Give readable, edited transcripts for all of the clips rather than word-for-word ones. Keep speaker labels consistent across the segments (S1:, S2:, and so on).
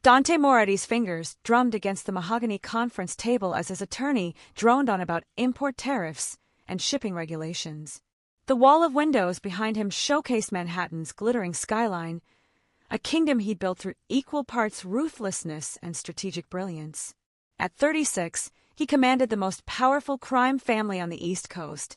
S1: Dante Moretti's fingers drummed against the mahogany conference table as his attorney droned on about import tariffs and shipping regulations. The wall of windows behind him showcased Manhattan's glittering skyline, a kingdom he'd built through equal parts ruthlessness and strategic brilliance. At 36, he commanded the most powerful crime family on the East Coast,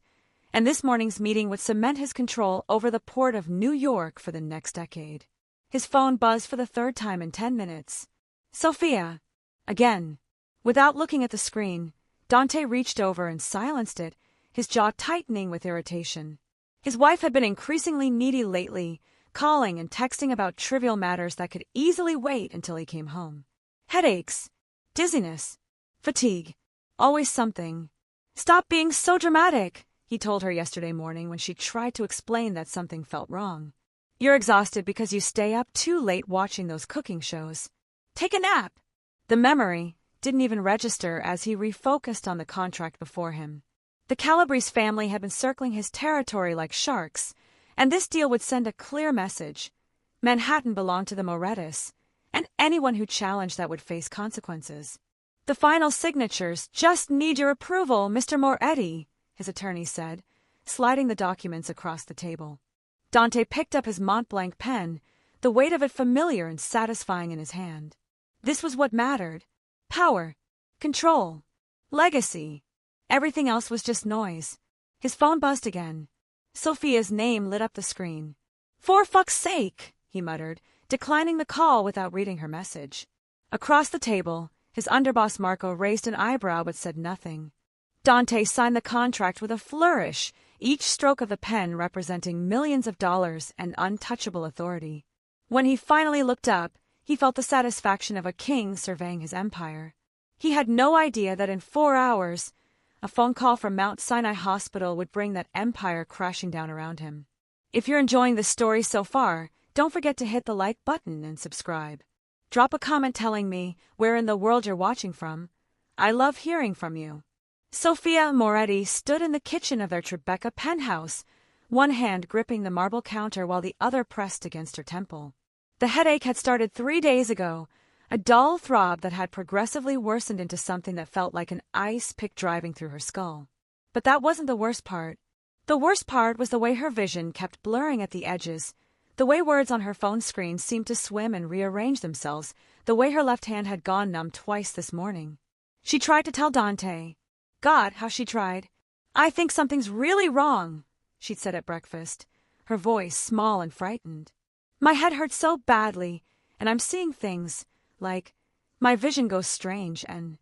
S1: and this morning's meeting would cement his control over the port of New York for the next decade. His phone buzzed for the third time in 10 minutes. Sophia! Again. Without looking at the screen, Dante reached over and silenced it, his jaw tightening with irritation. His wife had been increasingly needy lately, calling and texting about trivial matters that could easily wait until he came home. Headaches, dizziness, fatigue, always something. "Stop being so dramatic," he told her yesterday morning when she tried to explain that something felt wrong. "You're exhausted because you stay up too late watching those cooking shows. Take a nap." The memory didn't even register as he refocused on the contract before him. The Calabrese family had been circling his territory like sharks, and this deal would send a clear message. Manhattan belonged to the Morettis, and anyone who challenged that would face consequences. "The final signatures just need your approval, Mr. Moretti," his attorney said, sliding the documents across the table. Dante picked up his Montblanc pen, the weight of it familiar and satisfying in his hand. This was what mattered. Power, control, legacy. Everything else was just noise. His phone buzzed again. Sophia's name lit up the screen. "For fuck's sake," he muttered, declining the call without reading her message. Across the table, his underboss Marco raised an eyebrow but said nothing. Dante signed the contract with a flourish, each stroke of the pen representing millions of dollars and untouchable authority. When he finally looked up, he felt the satisfaction of a king surveying his empire. He had no idea that in 4 hours, a phone call from Mount Sinai Hospital would bring that empire crashing down around him. If you're enjoying this story so far, don't forget to hit the like button and subscribe. Drop a comment telling me where in the world you're watching from. I love hearing from you. Sophia Moretti stood in the kitchen of their Tribeca penthouse, one hand gripping the marble counter while the other pressed against her temple. The headache had started 3 days ago, a dull throb that had progressively worsened into something that felt like an ice pick driving through her skull. But that wasn't the worst part. The worst part was the way her vision kept blurring at the edges, the way words on her phone screen seemed to swim and rearrange themselves, the way her left hand had gone numb twice this morning. She tried to tell Dante. God, how she tried. "I think something's really wrong," she'd said at breakfast, her voice small and frightened. "My head hurts so badly, and I'm seeing things, like, my vision goes strange, and—"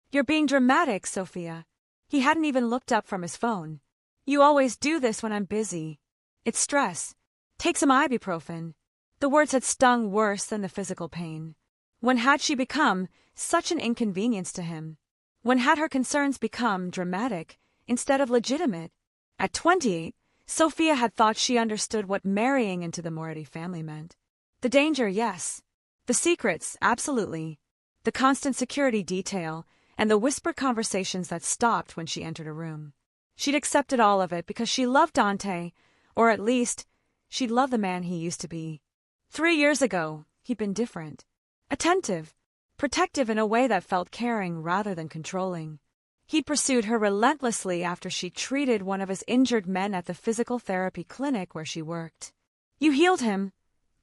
S1: "You're being dramatic, Sophia." He hadn't even looked up from his phone. "You always do this when I'm busy. It's stress. Take some ibuprofen." The words had stung worse than the physical pain. When had she become such an inconvenience to him? When had her concerns become dramatic instead of legitimate? At 28, Sophia had thought she understood what marrying into the Moretti family meant. The danger, yes. The secrets, absolutely. The constant security detail, and the whispered conversations that stopped when she entered a room. She'd accepted all of it because she loved Dante, or at least, she'd loved the man he used to be. 3 years ago, he'd been different. Attentive, protective in a way that felt caring rather than controlling. He'd pursued her relentlessly after she treated one of his injured men at the physical therapy clinic where she worked. "You healed him,"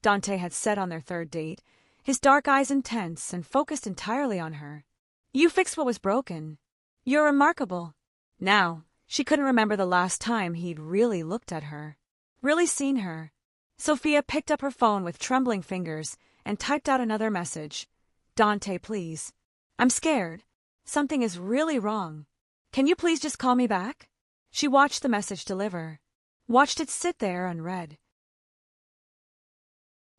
S1: Dante had said on their third date, his dark eyes intense and focused entirely on her. "You fixed what was broken. You're remarkable." Now, she couldn't remember the last time he'd really looked at her, really seen her. Sophia picked up her phone with trembling fingers and typed out another message. "Dante, please. I'm scared. Something is really wrong. Can you please just call me back?" She watched the message deliver, watched it sit there unread.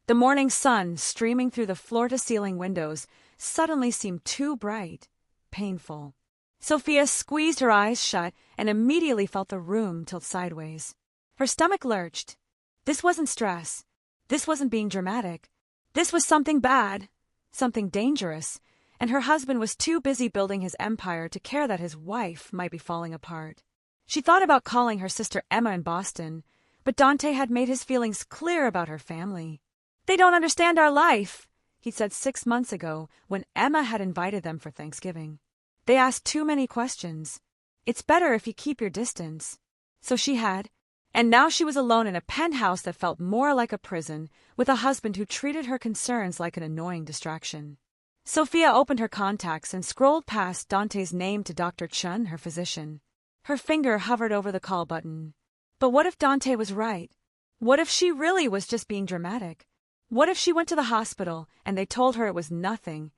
S1: The morning sun, streaming through the floor-to-ceiling windows, suddenly seemed too bright, painful. Sophia squeezed her eyes shut and immediately felt the room tilt sideways. Her stomach lurched. This wasn't stress. This wasn't being dramatic. This was something bad, something dangerous, and her husband was too busy building his empire to care that his wife might be falling apart. She thought about calling her sister Emma in Boston, but Dante had made his feelings clear about her family. "They don't understand our life," he'd said 6 months ago when Emma had invited them for Thanksgiving. They asked too many questions. It's better if you keep your distance. So she had, and now she was alone in a penthouse that felt more like a prison, with a husband who treated her concerns like an annoying distraction. Sophia opened her contacts and scrolled past Dante's name to Dr. Chun, her physician. Her finger hovered over the call button. But what if Dante was right? What if she really was just being dramatic? What if she went to the hospital and they told her it was nothing,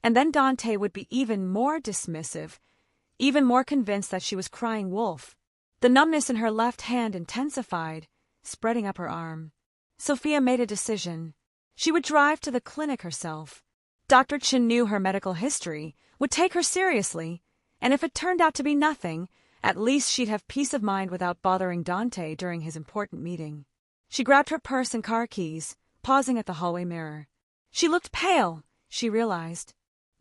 S1: and then Dante would be even more dismissive, even more convinced that she was crying wolf? The numbness in her left hand intensified, spreading up her arm. Sophia made a decision. She would drive to the clinic herself. Dr. Chin knew her medical history, would take her seriously, and if it turned out to be nothing, at least she'd have peace of mind without bothering Dante during his important meeting. She grabbed her purse and car keys, pausing at the hallway mirror. She looked pale, she realized.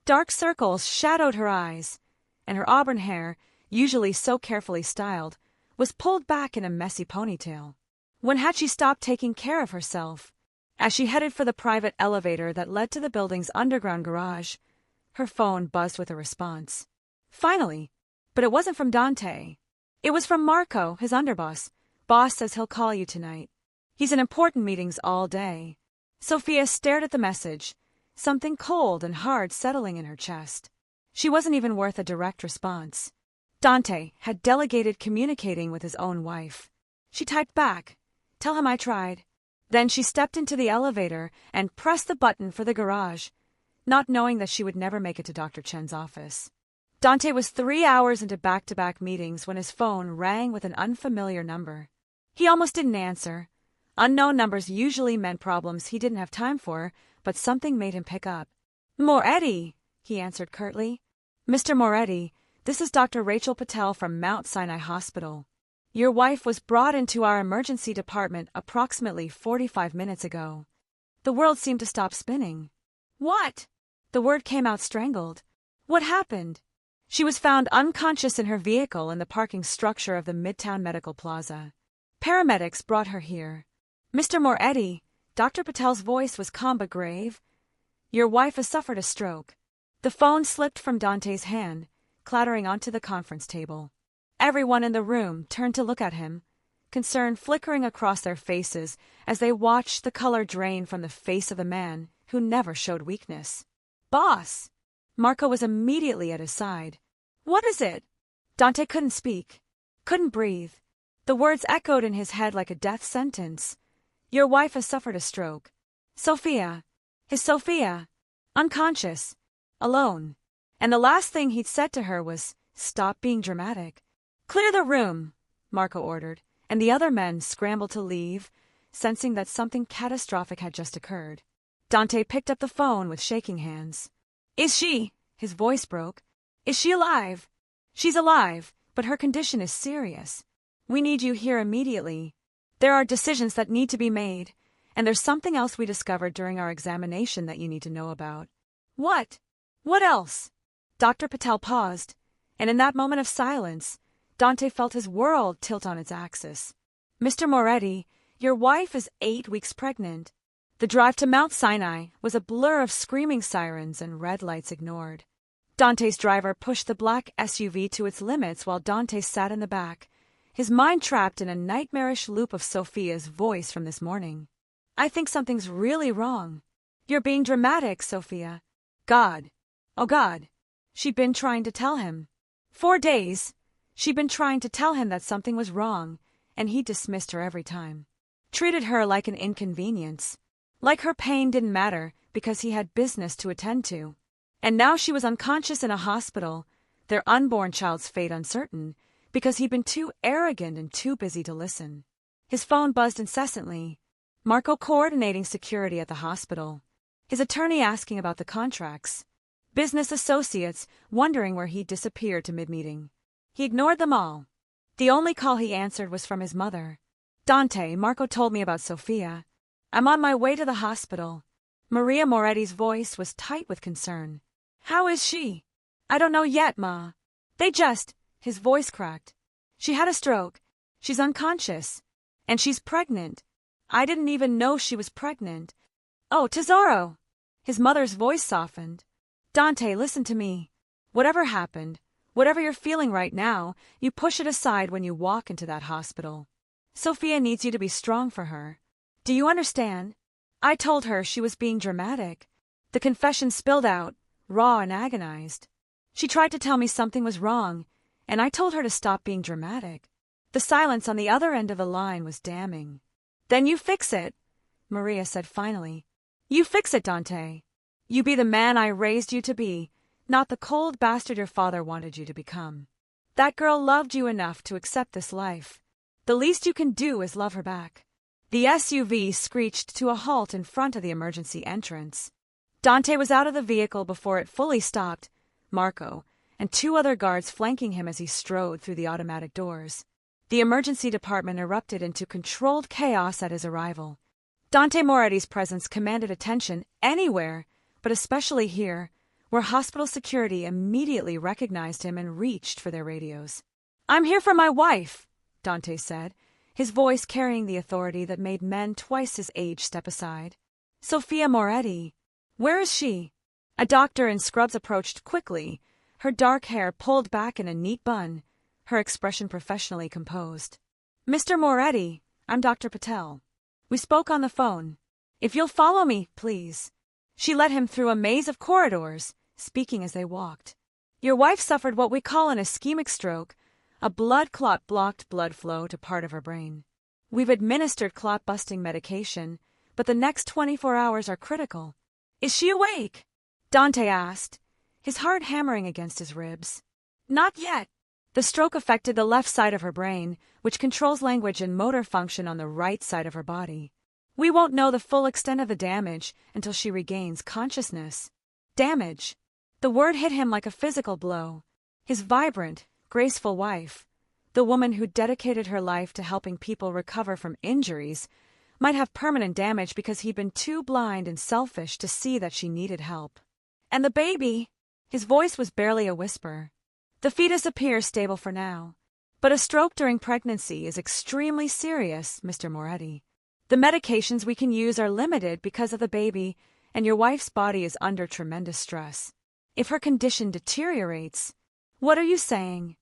S1: Dark circles shadowed her eyes, and her auburn hair, usually so carefully styled, was pulled back in a messy ponytail. When had she stopped taking care of herself? As she headed for the private elevator that led to the building's underground garage, her phone buzzed with a response. Finally! But it wasn't from Dante. It was from Marco, his underboss. Boss says he'll call you tonight. He's in important meetings all day. Sophia stared at the message, something cold and hard settling in her chest. She wasn't even worth a direct response. Dante had delegated communicating with his own wife. She typed back, "Tell him I tried." Then she stepped into the elevator and pressed the button for the garage, not knowing that she would never make it to Dr. Chen's office. Dante was 3 hours into back-to-back meetings when his phone rang with an unfamiliar number. He almost didn't answer. Unknown numbers usually meant problems he didn't have time for, but something made him pick up. "Moretti," he answered curtly. "Mr. Moretti, this is Dr. Rachel Patel from Mount Sinai Hospital. Your wife was brought into our emergency department approximately 45 minutes ago." The world seemed to stop spinning. "What?" The word came out strangled. "What happened?" She was found unconscious in her vehicle in the parking structure of the Midtown Medical Plaza. Paramedics brought her here. "Mr. Moretti," Dr. Patel's voice was calm but grave. "Your wife has suffered a stroke." The phone slipped from Dante's hand, clattering onto the conference table. Everyone in the room turned to look at him, concern flickering across their faces as they watched the color drain from the face of the man who never showed weakness. "Boss!" Marco was immediately at his side. "What is it?" Dante couldn't speak, couldn't breathe. The words echoed in his head like a death sentence. "Your wife has suffered a stroke. Sophia. His Sophia. Unconscious. Alone." And the last thing he'd said to her was, "Stop being dramatic." "Clear the room," Marco ordered, and the other men scrambled to leave, sensing that something catastrophic had just occurred. Dante picked up the phone with shaking hands. "Is she?" His voice broke. "Is she alive?" "She's alive, but her condition is serious. We need you here immediately. There are decisions that need to be made, and there's something else we discovered during our examination that you need to know about." "What? What else?" Dr. Patel paused, and in that moment of silence, Dante felt his world tilt on its axis. "Mr. Moretti, your wife is 8 weeks pregnant." The drive to Mount Sinai was a blur of screaming sirens and red lights ignored. Dante's driver pushed the black SUV to its limits while Dante sat in the back, his mind trapped in a nightmarish loop of Sophia's voice from this morning. "I think something's really wrong. You're being dramatic, Sophia." God. Oh God. She'd been trying to tell him. 4 days. She'd been trying to tell him that something was wrong, and he dismissed her every time. Treated her like an inconvenience. Like her pain didn't matter because he had business to attend to. And now she was unconscious in a hospital, their unborn child's fate uncertain, because he'd been too arrogant and too busy to listen. His phone buzzed incessantly. Marco coordinating security at the hospital. His attorney asking about the contracts. Business associates wondering where he'd disappeared to mid-meeting. He ignored them all. The only call he answered was from his mother. "Dante, Marco told me about Sophia. I'm on my way to the hospital." Maria Moretti's voice was tight with concern. "How is she?" "I don't know yet, Ma. His voice cracked. "She had a stroke. She's unconscious. And she's pregnant. I didn't even know she was pregnant." "Oh, Tesoro!" His mother's voice softened. Dante, listen to me. Whatever happened, whatever you're feeling right now, you push it aside when you walk into that hospital. Sophia needs you to be strong for her. Do you understand? I told her she was being dramatic. The confession spilled out, raw and agonized. She tried to tell me something was wrong, and I told her to stop being dramatic. The silence on the other end of the line was damning. Then you fix it, Maria said finally. You fix it, Dante. You be the man I raised you to be, not the cold bastard your father wanted you to become. That girl loved you enough to accept this life. The least you can do is love her back. The SUV screeched to a halt in front of the emergency entrance. Dante was out of the vehicle before it fully stopped, Marco, and two other guards flanking him as he strode through the automatic doors. The emergency department erupted into controlled chaos at his arrival. Dante Moretti's presence commanded attention anywhere, but especially here, where hospital security immediately recognized him and reached for their radios. I'm here for my wife, Dante said, his voice carrying the authority that made men twice his age step aside. Sophia Moretti. Where is she? A doctor in scrubs approached quickly, her dark hair pulled back in a neat bun, her expression professionally composed. Mr. Moretti, I'm Dr. Patel. We spoke on the phone. If you'll follow me, please. She led him through a maze of corridors, speaking as they walked. Your wife suffered what we call an ischemic stroke. A blood clot blocked blood flow to part of her brain. We've administered clot-busting medication, but the next 24 hours are critical. Is she awake? Dante asked, his heart hammering against his ribs. Not yet. The stroke affected the left side of her brain, which controls language and motor function on the right side of her body. We won't know the full extent of the damage until she regains consciousness. Damage. The word hit him like a physical blow. His vibrant, graceful wife, the woman who dedicated her life to helping people recover from injuries, might have permanent damage because he'd been too blind and selfish to see that she needed help. And the baby? His voice was barely a whisper. The fetus appears stable for now. But a stroke during pregnancy is extremely serious, Mr. Moretti. The medications we can use are limited because of the baby, and your wife's body is under tremendous stress. If her condition deteriorates... What are you saying?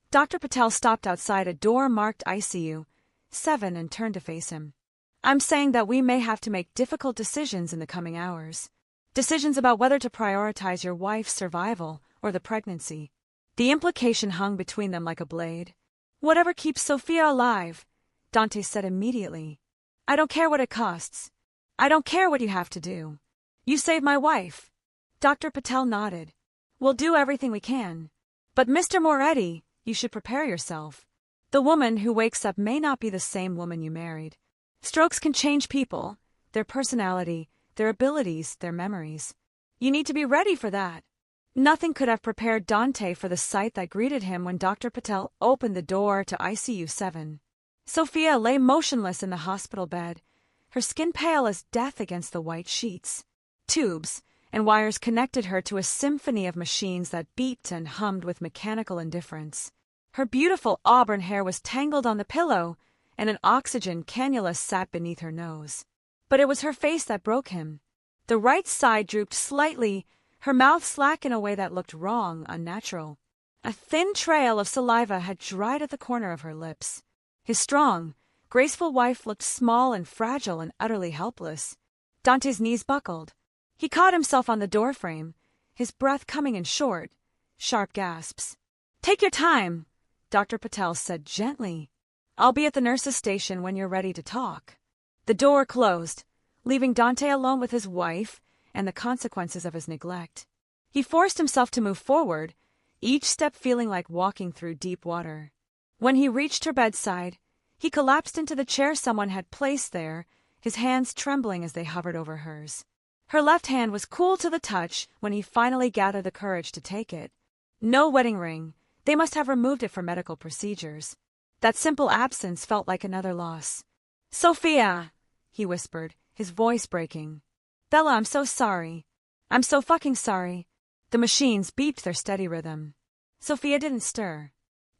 S1: Dr. Patel stopped outside a door marked ICU 7 and turned to face him. I'm saying that we may have to make difficult decisions in the coming hours. Decisions about whether to prioritize your wife's survival or the pregnancy. The implication hung between them like a blade. Whatever keeps Sophia alive, Dante said immediately. I don't care what it costs. I don't care what you have to do. You saved my wife. Dr. Patel nodded. We'll do everything we can. But Mr. Moretti, you should prepare yourself. The woman who wakes up may not be the same woman you married. Strokes can change people, their personality, their abilities, their memories. You need to be ready for that. Nothing could have prepared Dante for the sight that greeted him when Dr. Patel opened the door to ICU 7. Sophia lay motionless in the hospital bed, her skin pale as death against the white sheets. Tubes and wires connected her to a symphony of machines that beeped and hummed with mechanical indifference. Her beautiful auburn hair was tangled on the pillow, and an oxygen cannula sat beneath her nose. But it was her face that broke him. The right side drooped slightly, her mouth slack in a way that looked wrong, unnatural. A thin trail of saliva had dried at the corner of her lips. His strong, graceful wife looked small and fragile and utterly helpless. Dante's knees buckled. He caught himself on the doorframe, his breath coming in short, sharp gasps. Take your time, Dr. Patel said gently. I'll be at the nurse's station when you're ready to talk. The door closed, leaving Dante alone with his wife and the consequences of his neglect. He forced himself to move forward, each step feeling like walking through deep water. When he reached her bedside, he collapsed into the chair someone had placed there, his hands trembling as they hovered over hers. Her left hand was cool to the touch when he finally gathered the courage to take it. No wedding ring. They must have removed it for medical procedures. That simple absence felt like another loss. Sophia, he whispered, his voice breaking. Bella, I'm so sorry. I'm so fucking sorry. The machines beeped their steady rhythm. Sophia didn't stir.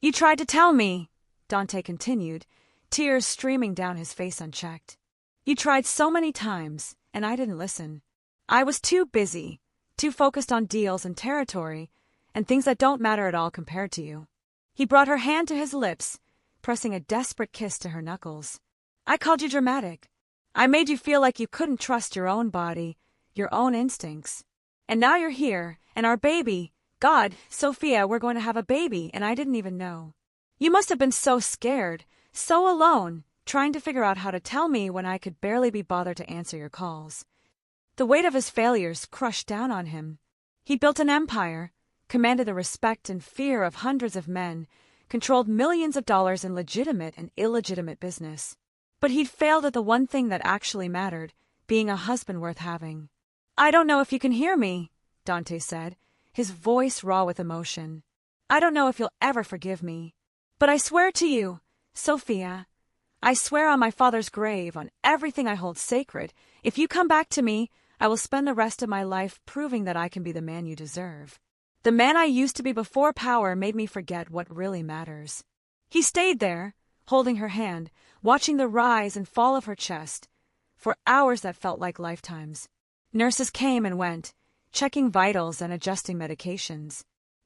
S1: You tried to tell me, Dante continued, tears streaming down his face unchecked. You tried so many times, and I didn't listen. I was too busy, too focused on deals and territory, and things that don't matter at all compared to you. He brought her hand to his lips, pressing a desperate kiss to her knuckles. I called you dramatic. I made you feel like you couldn't trust your own body, your own instincts. And now you're here, and our baby, God, Sophia, we're going to have a baby, and I didn't even know. You must have been so scared, so alone, trying to figure out how to tell me when I could barely be bothered to answer your calls. The weight of his failures crushed down on him. He built an empire, commanded the respect and fear of hundreds of men, controlled millions of dollars in legitimate and illegitimate business. But he'd failed at the one thing that actually mattered, being a husband worth having. I don't know if you can hear me, Dante said, his voice raw with emotion. I don't know if you'll ever forgive me. But I swear to you, Sophia, I swear on my father's grave, on everything I hold sacred, if you come back to me, I will spend the rest of my life proving that I can be the man you deserve. The man I used to be before power made me forget what really matters. He stayed there, holding her hand, watching the rise and fall of her chest, for hours that felt like lifetimes. Nurses came and went, checking vitals and adjusting medications.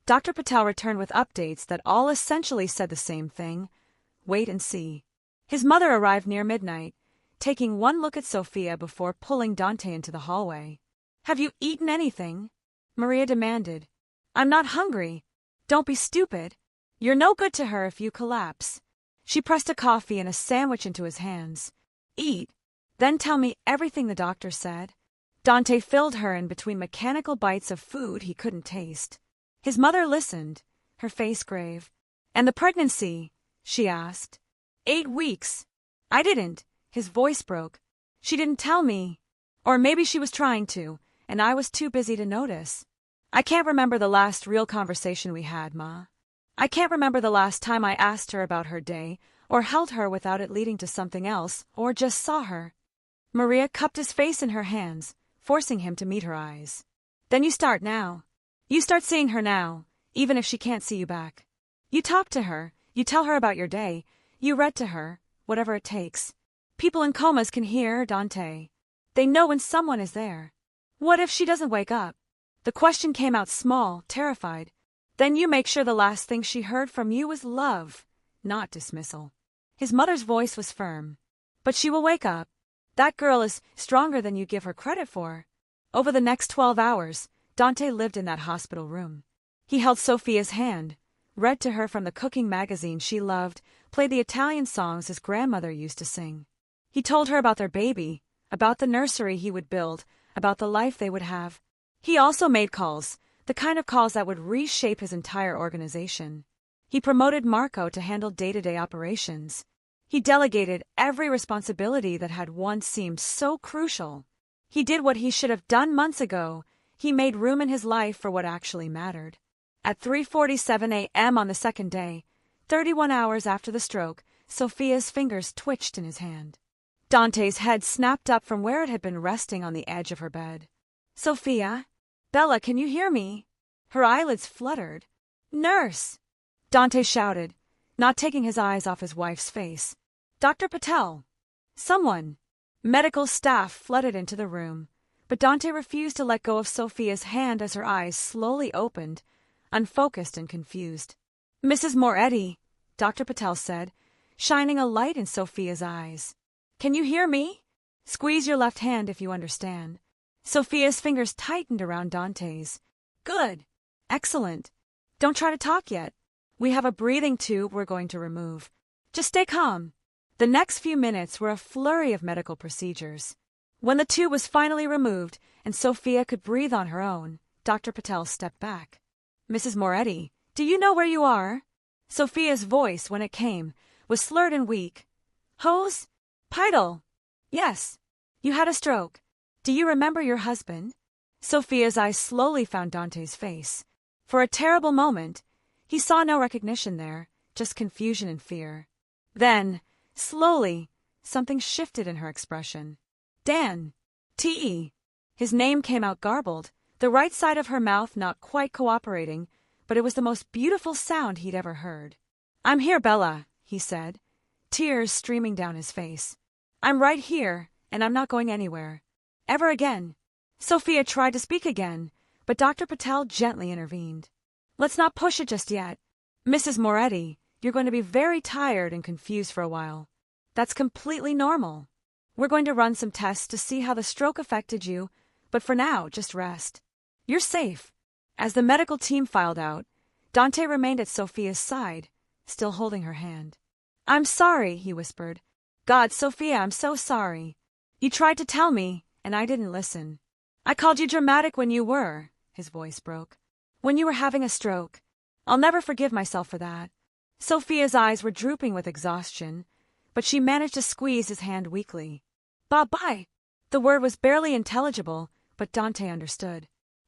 S1: Dr. Patel returned with updates that all essentially said the same thing: wait and see. His mother arrived near midnight, taking one look at Sophia before pulling Dante into the hallway. Have you eaten anything? Maria demanded. I'm not hungry. Don't be stupid. You're no good to her if you collapse. She pressed a coffee and a sandwich into his hands. Eat, then tell me everything the doctor said. Dante filled her in between mechanical bites of food he couldn't taste. His mother listened, her face grave. And the pregnancy? She asked. 8 weeks. I didn't. His voice broke. She didn't tell me. Or maybe she was trying to, and I was too busy to notice. I can't remember the last real conversation we had, Ma. I can't remember the last time I asked her about her day, or held her without it leading to something else, or just saw her. Maria cupped his face in her hands, forcing him to meet her eyes. Then you start now. You start seeing her now, even if she can't see you back. You talk to her, you tell her about your day, you read to her, whatever it takes. People in comas can hear, Dante. They know when someone is there. What if she doesn't wake up? The question came out small, terrified. Then you make sure the last thing she heard from you was love, not dismissal. His mother's voice was firm. But she will wake up. That girl is stronger than you give her credit for. Over the next 12 hours, Dante lived in that hospital room. He held Sophia's hand, read to her from the cooking magazine she loved, played the Italian songs his grandmother used to sing. He told her about their baby, about the nursery he would build, about the life they would have. He also made calls, the kind of calls that would reshape his entire organization. He promoted Marco to handle day-to-day operations. He delegated every responsibility that had once seemed so crucial. He did what he should have done months ago. He made room in his life for what actually mattered. At 3:47 a.m. on the second day, 31 hours after the stroke, Sophia's fingers twitched in his hand. Dante's head snapped up from where it had been resting on the edge of her bed. Sophia? Bella, can you hear me? Her eyelids fluttered. Nurse! Dante shouted, not taking his eyes off his wife's face. Dr. Patel! Someone! Medical staff flooded into the room, but Dante refused to let go of Sophia's hand as her eyes slowly opened, unfocused and confused. Mrs. Moretti, Dr. Patel said, shining a light in Sophia's eyes. Can you hear me? Squeeze your left hand if you understand. Sophia's fingers tightened around Dante's. Good. Excellent. Don't try to talk yet. We have a breathing tube we're going to remove. Just stay calm. The next few minutes were a flurry of medical procedures. When the tube was finally removed and Sophia could breathe on her own, Dr. Patel stepped back. Mrs. Moretti, do you know where you are? Sophia's voice, when it came, was slurred and weak. Hose? Pidal. Yes. You had a stroke. Do you remember your husband? Sophia's eyes slowly found Dante's face. For a terrible moment, he saw no recognition there, just confusion and fear. Then, slowly, something shifted in her expression. Dan. T.E. His name came out garbled, the right side of her mouth not quite cooperating, but it was the most beautiful sound he'd ever heard. I'm here, Bella, he said, tears streaming down his face. I'm right here, and I'm not going anywhere. Ever again. Sophia tried to speak again, but Dr. Patel gently intervened. Let's not push it just yet. Mrs. Moretti, you're going to be very tired and confused for a while. That's completely normal. We're going to run some tests to see how the stroke affected you, but for now, just rest. You're safe. As the medical team filed out, Dante remained at Sophia's side, still holding her hand. I'm sorry, he whispered. God, Sophia, I'm so sorry. You tried to tell me, and I didn't listen. I called you dramatic when you were, his voice broke. When you were having a stroke. I'll never forgive myself for that. Sophia's eyes were drooping with exhaustion, but she managed to squeeze his hand weakly. Bye-bye. The word was barely intelligible, but Dante understood.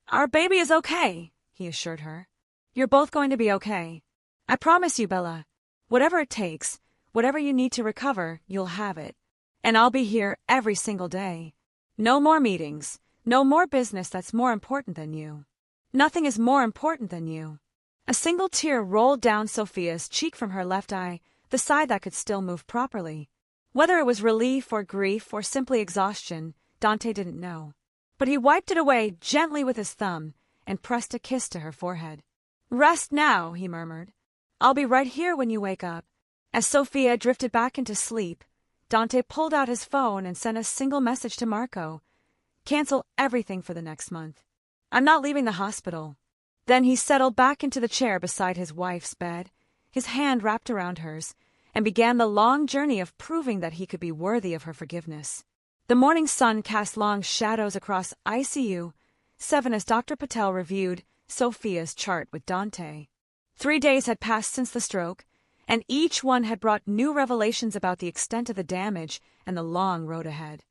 S1: Our baby is okay, he assured her. You're both going to be okay. I promise you, Bella. Whatever it takes, whatever you need to recover, you'll have it. And I'll be here every single day. No more meetings. No more business that's more important than you. Nothing is more important than you. A single tear rolled down Sophia's cheek from her left eye, the side that could still move properly. Whether it was relief or grief or simply exhaustion, Dante didn't know. But he wiped it away gently with his thumb and pressed a kiss to her forehead. Rest now, he murmured. I'll be right here when you wake up. As Sophia drifted back into sleep, Dante pulled out his phone and sent a single message to Marco. Cancel everything for the next month. I'm not leaving the hospital. Then he settled back into the chair beside his wife's bed, his hand wrapped around hers, and began the long journey of proving that he could be worthy of her forgiveness. The morning sun cast long shadows across ICU 7 as Dr. Patel reviewed Sophia's chart with Dante. 3 days had passed since the stroke, and each one had brought new revelations about the extent of the damage and the long road ahead.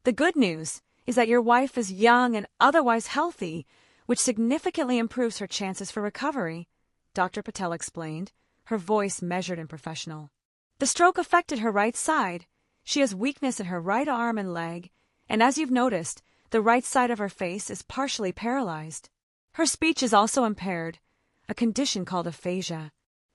S1: The good news is that your wife is young and otherwise healthy, which significantly improves her chances for recovery, Dr. Patel explained, her voice measured and professional. The stroke affected her right side. She has weakness in her right arm and leg, and as you've noticed, the right side of her face is partially paralyzed. Her speech is also impaired, a condition called aphasia.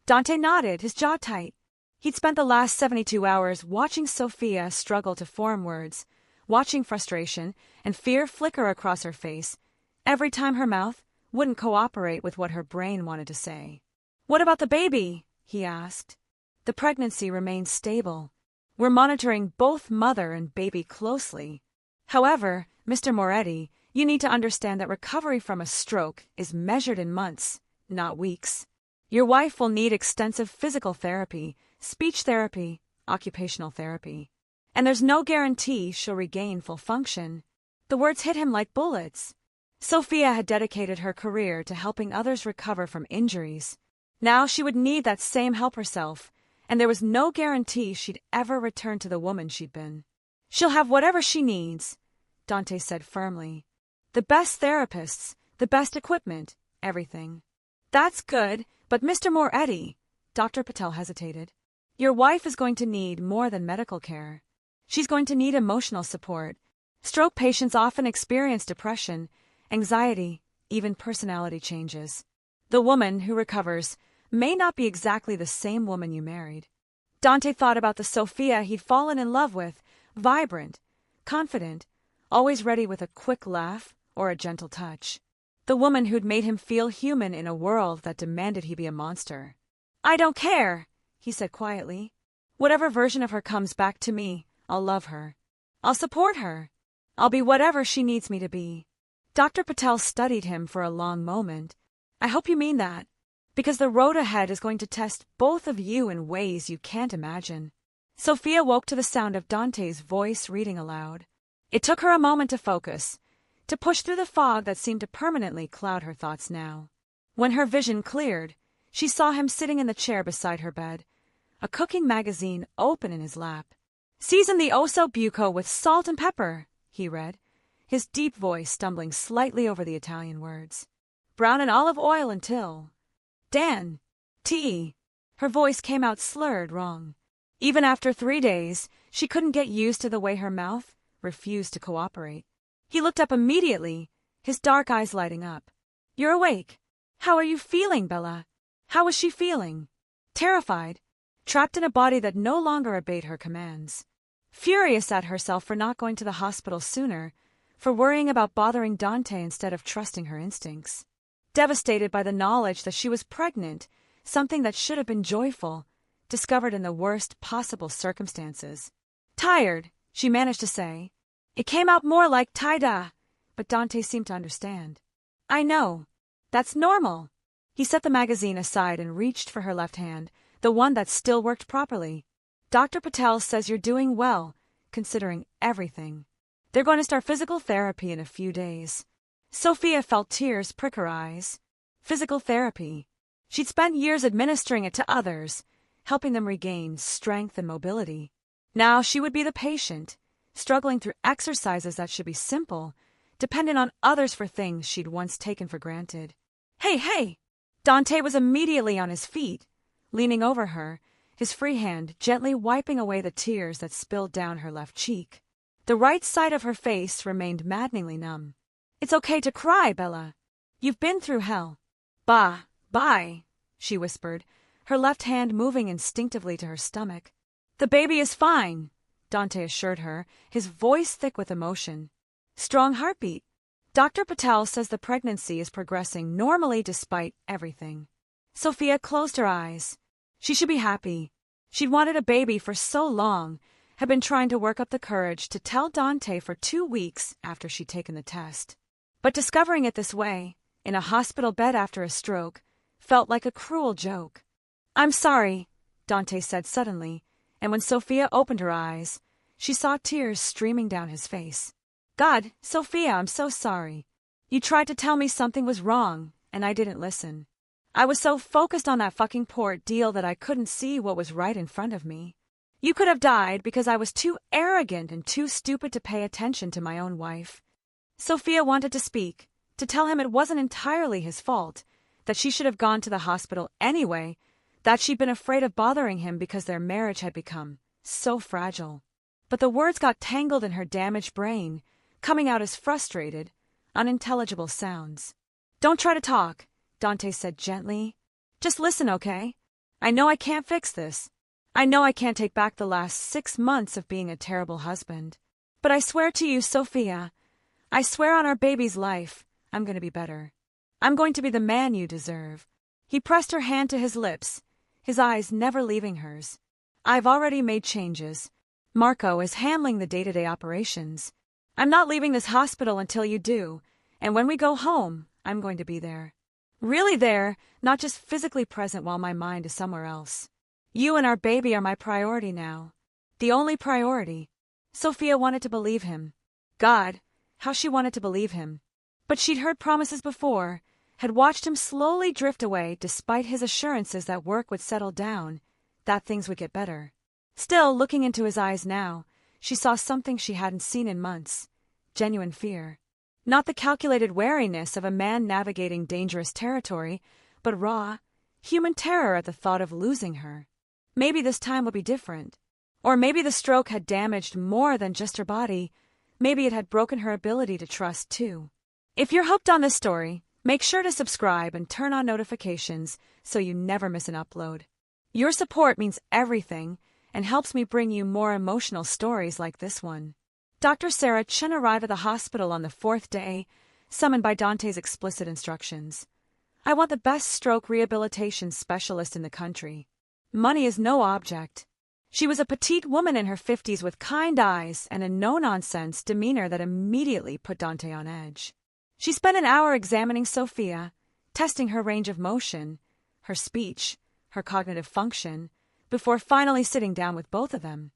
S1: Dante nodded, his jaw tight. He'd spent the last 72 hours watching Sophia struggle to form words, watching frustration and fear flicker across her face every time her mouth wouldn't cooperate with what her brain wanted to say. What about the baby? He asked. The pregnancy remains stable. We're monitoring both mother and baby closely. However, Mr. Moretti, you need to understand that recovery from a stroke is measured in months, not weeks. Your wife will need extensive physical therapy, speech therapy, occupational therapy. And there's no guarantee she'll regain full function. The words hit him like bullets. Sophia had dedicated her career to helping others recover from injuries. Now she would need that same help herself, and there was no guarantee she'd ever return to the woman she'd been. She'll have whatever she needs, Dante said firmly. The best therapists, the best equipment, everything. That's good, but Mr. Moretti, Dr. Patel hesitated. Your wife is going to need more than medical care. She's going to need emotional support. Stroke patients often experience depression, anxiety, even personality changes. The woman who recovers may not be exactly the same woman you married. Dante thought about the Sophia he'd fallen in love with, vibrant, confident, always ready with a quick laugh or a gentle touch. The woman who'd made him feel human in a world that demanded he be a monster. I don't care, he said quietly. Whatever version of her comes back to me, I'll love her. I'll support her. I'll be whatever she needs me to be. Dr. Patel studied him for a long moment. I hope you mean that, because the road ahead is going to test both of you in ways you can't imagine. Sophia woke to the sound of Dante's voice reading aloud. It took her a moment to focus, to push through the fog that seemed to permanently cloud her thoughts now. When her vision cleared, she saw him sitting in the chair beside her bed, a cooking magazine open in his lap. Season the osso buco with salt and pepper, he read, his deep voice stumbling slightly over the Italian words. Brown in olive oil until... Dan. Tea. Her voice came out slurred wrong. Even after 3 days, she couldn't get used to the way her mouth refused to cooperate. He looked up immediately, his dark eyes lighting up. You're awake. How are you feeling, Bella? How was she feeling? Terrified, trapped in a body that no longer obeyed her commands. Furious at herself for not going to the hospital sooner, for worrying about bothering Dante instead of trusting her instincts. Devastated by the knowledge that she was pregnant, something that should have been joyful, discovered in the worst possible circumstances. Tired, she managed to say. It came out more like Taida, but Dante seemed to understand. I know. That's normal. He set the magazine aside and reached for her left hand, the one that still worked properly. Dr. Patel says you're doing well, considering everything. They're going to start physical therapy in a few days. Sophia felt tears prick her eyes. Physical therapy. She'd spent years administering it to others, helping them regain strength and mobility. Now she would be the patient, struggling through exercises that should be simple, dependent on others for things she'd once taken for granted. Hey! Dante was immediately on his feet, leaning over her, his free hand gently wiping away the tears that spilled down her left cheek. The right side of her face remained maddeningly numb. It's okay to cry, Bella. You've been through hell. Bye, she whispered, her left hand moving instinctively to her stomach. The baby is fine, Dante assured her, his voice thick with emotion. Strong heartbeat. Dr. Patel says the pregnancy is progressing normally despite everything. Sophia closed her eyes. She should be happy. She'd wanted a baby for so long, had been trying to work up the courage to tell Dante for 2 weeks after she'd taken the test. But discovering it this way, in a hospital bed after a stroke, felt like a cruel joke. I'm sorry, Dante said suddenly, and when Sophia opened her eyes, she saw tears streaming down his face. God, Sophia, I'm so sorry. You tried to tell me something was wrong, and I didn't listen. I was so focused on that fucking poor deal that I couldn't see what was right in front of me. You could have died because I was too arrogant and too stupid to pay attention to my own wife. Sophia wanted to speak, to tell him it wasn't entirely his fault, that she should have gone to the hospital anyway, that she'd been afraid of bothering him because their marriage had become so fragile. But the words got tangled in her damaged brain, coming out as frustrated, unintelligible sounds. Don't try to talk, Dante said gently. Just listen, okay? I know I can't fix this. I know I can't take back the last 6 months of being a terrible husband. But I swear to you, Sophia, I swear on our baby's life, I'm going to be better. I'm going to be the man you deserve. He pressed her hand to his lips, his eyes never leaving hers. I've already made changes. Marco is handling the day-to-day operations. I'm not leaving this hospital until you do, and when we go home, I'm going to be there. Really there, not just physically present while my mind is somewhere else. You and our baby are my priority now. The only priority. Sophia wanted to believe him. God, how she wanted to believe him. But she'd heard promises before, had watched him slowly drift away despite his assurances that work would settle down, that things would get better. Still, looking into his eyes now, she saw something she hadn't seen in months. Genuine fear. Not the calculated wariness of a man navigating dangerous territory, but raw, human terror at the thought of losing her. Maybe this time would be different. Or maybe the stroke had damaged more than just her body. Maybe it had broken her ability to trust, too. If you're hooked on this story, make sure to subscribe and turn on notifications so you never miss an upload. Your support means everything and helps me bring you more emotional stories like this one. Dr. Sarah Chen arrived at the hospital on the 4th day, summoned by Dante's explicit instructions. I want the best stroke rehabilitation specialist in the country. Money is no object. She was a petite woman in her 50s with kind eyes and a no-nonsense demeanor that immediately put Dante on edge. She spent an hour examining Sophia, testing her range of motion, her speech, her cognitive function, before finally sitting down with both of them.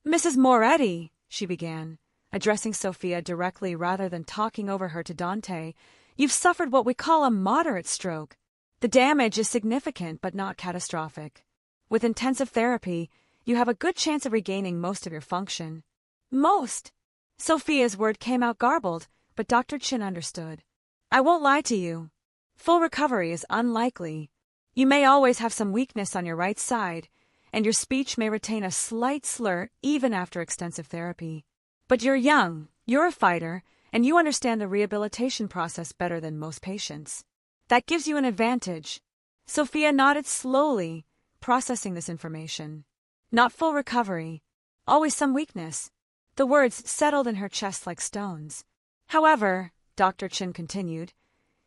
S1: Mrs. Moretti, she began, addressing Sophia directly rather than talking over her to Dante, you've suffered what we call a moderate stroke. The damage is significant but not catastrophic. With intensive therapy, you have a good chance of regaining most of your function. Most? Sophia's word came out garbled, but Dr. Chin understood. I won't lie to you. Full recovery is unlikely. You may always have some weakness on your right side, and your speech may retain a slight slur even after extensive therapy. But you're young, you're a fighter, and you understand the rehabilitation process better than most patients. That gives you an advantage. Sophia nodded slowly, processing this information. Not full recovery. Always some weakness. The words settled in her chest like stones. However, Dr. Chin continued,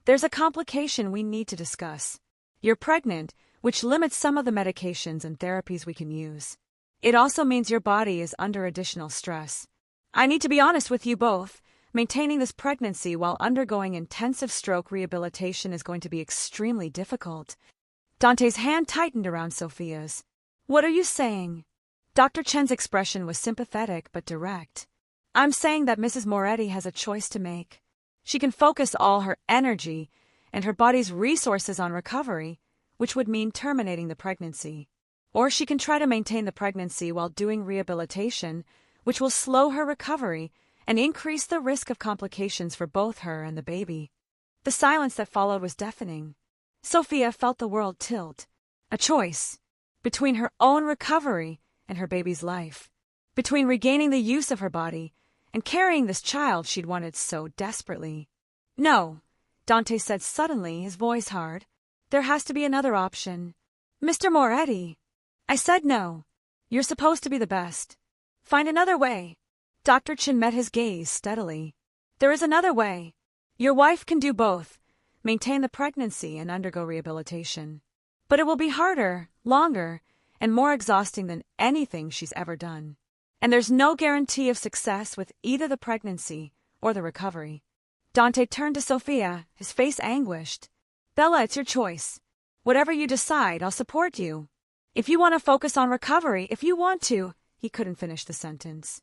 S1: there's a complication we need to discuss. You're pregnant, which limits some of the medications and therapies we can use. It also means your body is under additional stress. I need to be honest with you both. Maintaining this pregnancy while undergoing intensive stroke rehabilitation is going to be extremely difficult. Dante's hand tightened around Sophia's. What are you saying? Dr. Chen's expression was sympathetic but direct. I'm saying that Mrs. Moretti has a choice to make. She can focus all her energy and her body's resources on recovery, which would mean terminating the pregnancy. Or she can try to maintain the pregnancy while doing rehabilitation, which will slow her recovery and increase the risk of complications for both her and the baby. The silence that followed was deafening. Sophia felt the world tilt. A choice between her own recovery and her baby's life, between regaining the use of her body and carrying this child she'd wanted so desperately. No, Dante said suddenly, his voice hard. There has to be another option. Mr. Moretti. I said no. You're supposed to be the best. Find another way. Dr. Chin met his gaze steadily. There is another way. Your wife can do both, maintain the pregnancy and undergo rehabilitation. But it will be harder, longer, and more exhausting than anything she's ever done. And there's no guarantee of success with either the pregnancy or the recovery. Dante turned to Sophia, his face anguished. Bella, it's your choice. Whatever you decide, I'll support you. If you want to focus on recovery, if you want to, he couldn't finish the sentence.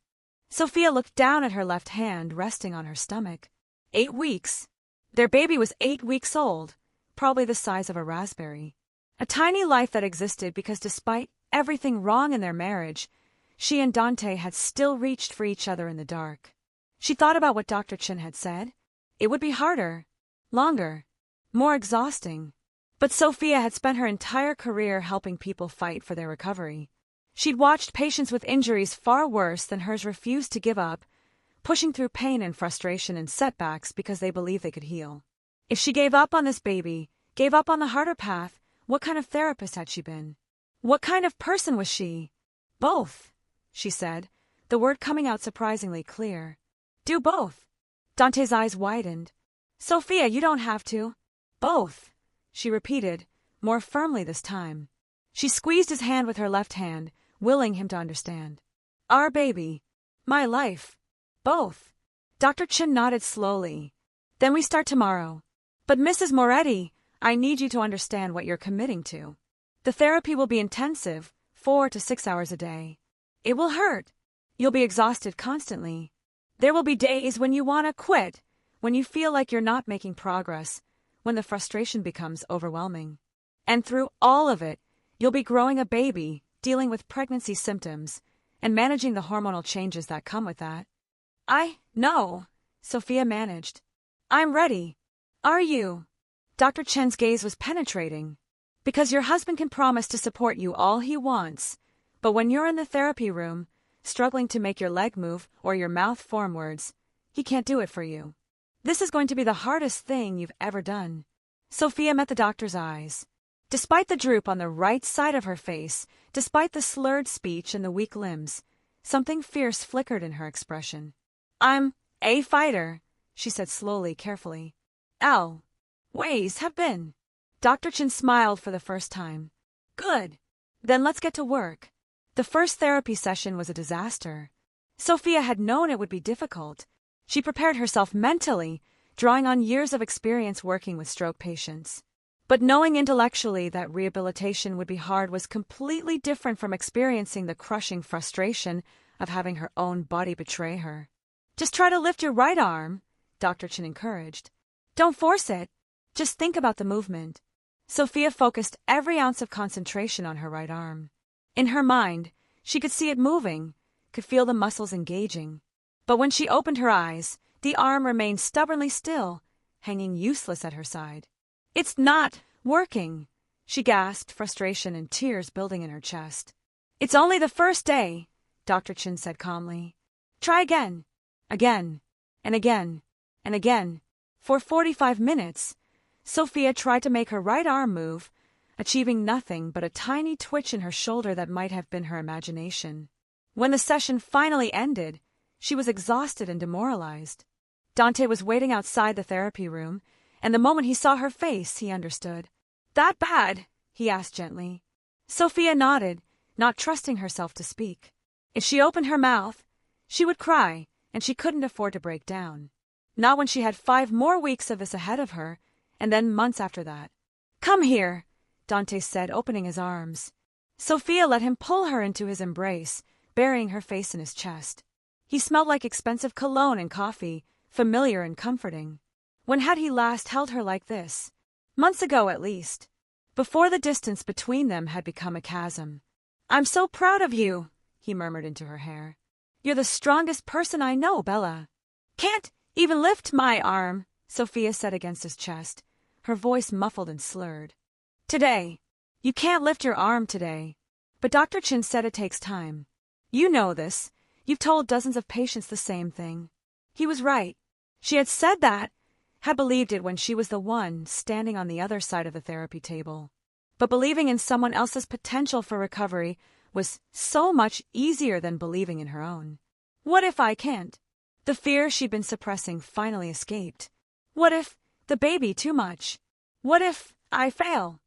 S1: Sophia looked down at her left hand resting on her stomach. 8 weeks. Their baby was 8 weeks old, probably the size of a raspberry. A tiny life that existed because despite everything wrong in their marriage, she and Dante had still reached for each other in the dark. She thought about what Dr. Chin had said. It would be harder, longer, more exhausting. But Sophia had spent her entire career helping people fight for their recovery. She'd watched patients with injuries far worse than hers refuse to give up, pushing through pain and frustration and setbacks because they believed they could heal. If she gave up on this baby, gave up on the harder path, what kind of therapist had she been? What kind of person was she? Both, she said, the word coming out surprisingly clear. Do both. Dante's eyes widened. Sophia, you don't have to. Both, she repeated, more firmly this time. She squeezed his hand with her left hand, willing him to understand. Our baby. My life. Both. Dr. Chin nodded slowly. Then we start tomorrow. But Mrs. Moretti, I need you to understand what you're committing to. The therapy will be intensive, 4 to 6 hours a day. It will hurt. You'll be exhausted constantly. There will be days when you want to quit, when you feel like you're not making progress, when the frustration becomes overwhelming. And through all of it, you'll be growing a baby, dealing with pregnancy symptoms, and managing the hormonal changes that come with that. I know, Sophia managed. I'm ready. Are you? Dr. Chen's gaze was penetrating. Because your husband can promise to support you all he wants, but when you're in the therapy room, struggling to make your leg move or your mouth form words, he can't do it for you. This is going to be the hardest thing you've ever done. Sophia met the doctor's eyes. Despite the droop on the right side of her face, despite the slurred speech and the weak limbs, something fierce flickered in her expression. I'm a fighter, she said slowly, carefully. Ways have been. Dr. Chin smiled for the first time. Good. Then let's get to work. The first therapy session was a disaster. Sophia had known it would be difficult. She prepared herself mentally, drawing on years of experience working with stroke patients. But knowing intellectually that rehabilitation would be hard was completely different from experiencing the crushing frustration of having her own body betray her. Just try to lift your right arm, Dr. Chin encouraged. Don't force it. Just think about the movement. Sophia focused every ounce of concentration on her right arm. In her mind, she could see it moving, could feel the muscles engaging. But when she opened her eyes, the arm remained stubbornly still, hanging useless at her side. It's not working, she gasped, frustration and tears building in her chest. It's only the first day, Dr. Chin said calmly. Try again, again, and again, and again. For 45 minutes, Sophia tried to make her right arm move, achieving nothing but a tiny twitch in her shoulder that might have been her imagination. When the session finally ended, she was exhausted and demoralized. Dante was waiting outside the therapy room, and the moment he saw her face, he understood. "That bad?" he asked gently. Sophia nodded, not trusting herself to speak. If she opened her mouth, she would cry, and she couldn't afford to break down. Not when she had 5 more weeks of this ahead of her, and then months after that. "Come here," Dante said, opening his arms. Sophia let him pull her into his embrace, burying her face in his chest. He smelled like expensive cologne and coffee, familiar and comforting. When had he last held her like this? Months ago, at least. Before the distance between them had become a chasm. "I'm so proud of you," he murmured into her hair. "You're the strongest person I know, Bella." "Can't even lift my arm," Sophia said against his chest, her voice muffled and slurred. "Today. You can't lift your arm today. But Dr. Chin said it takes time. You know this. You've told dozens of patients the same thing." He was right. She had said that, had believed it when she was the one standing on the other side of the therapy table. But believing in someone else's potential for recovery was so much easier than believing in her own. What if I can't? The fear she'd been suppressing finally escaped. What if the baby too much? What if I fail?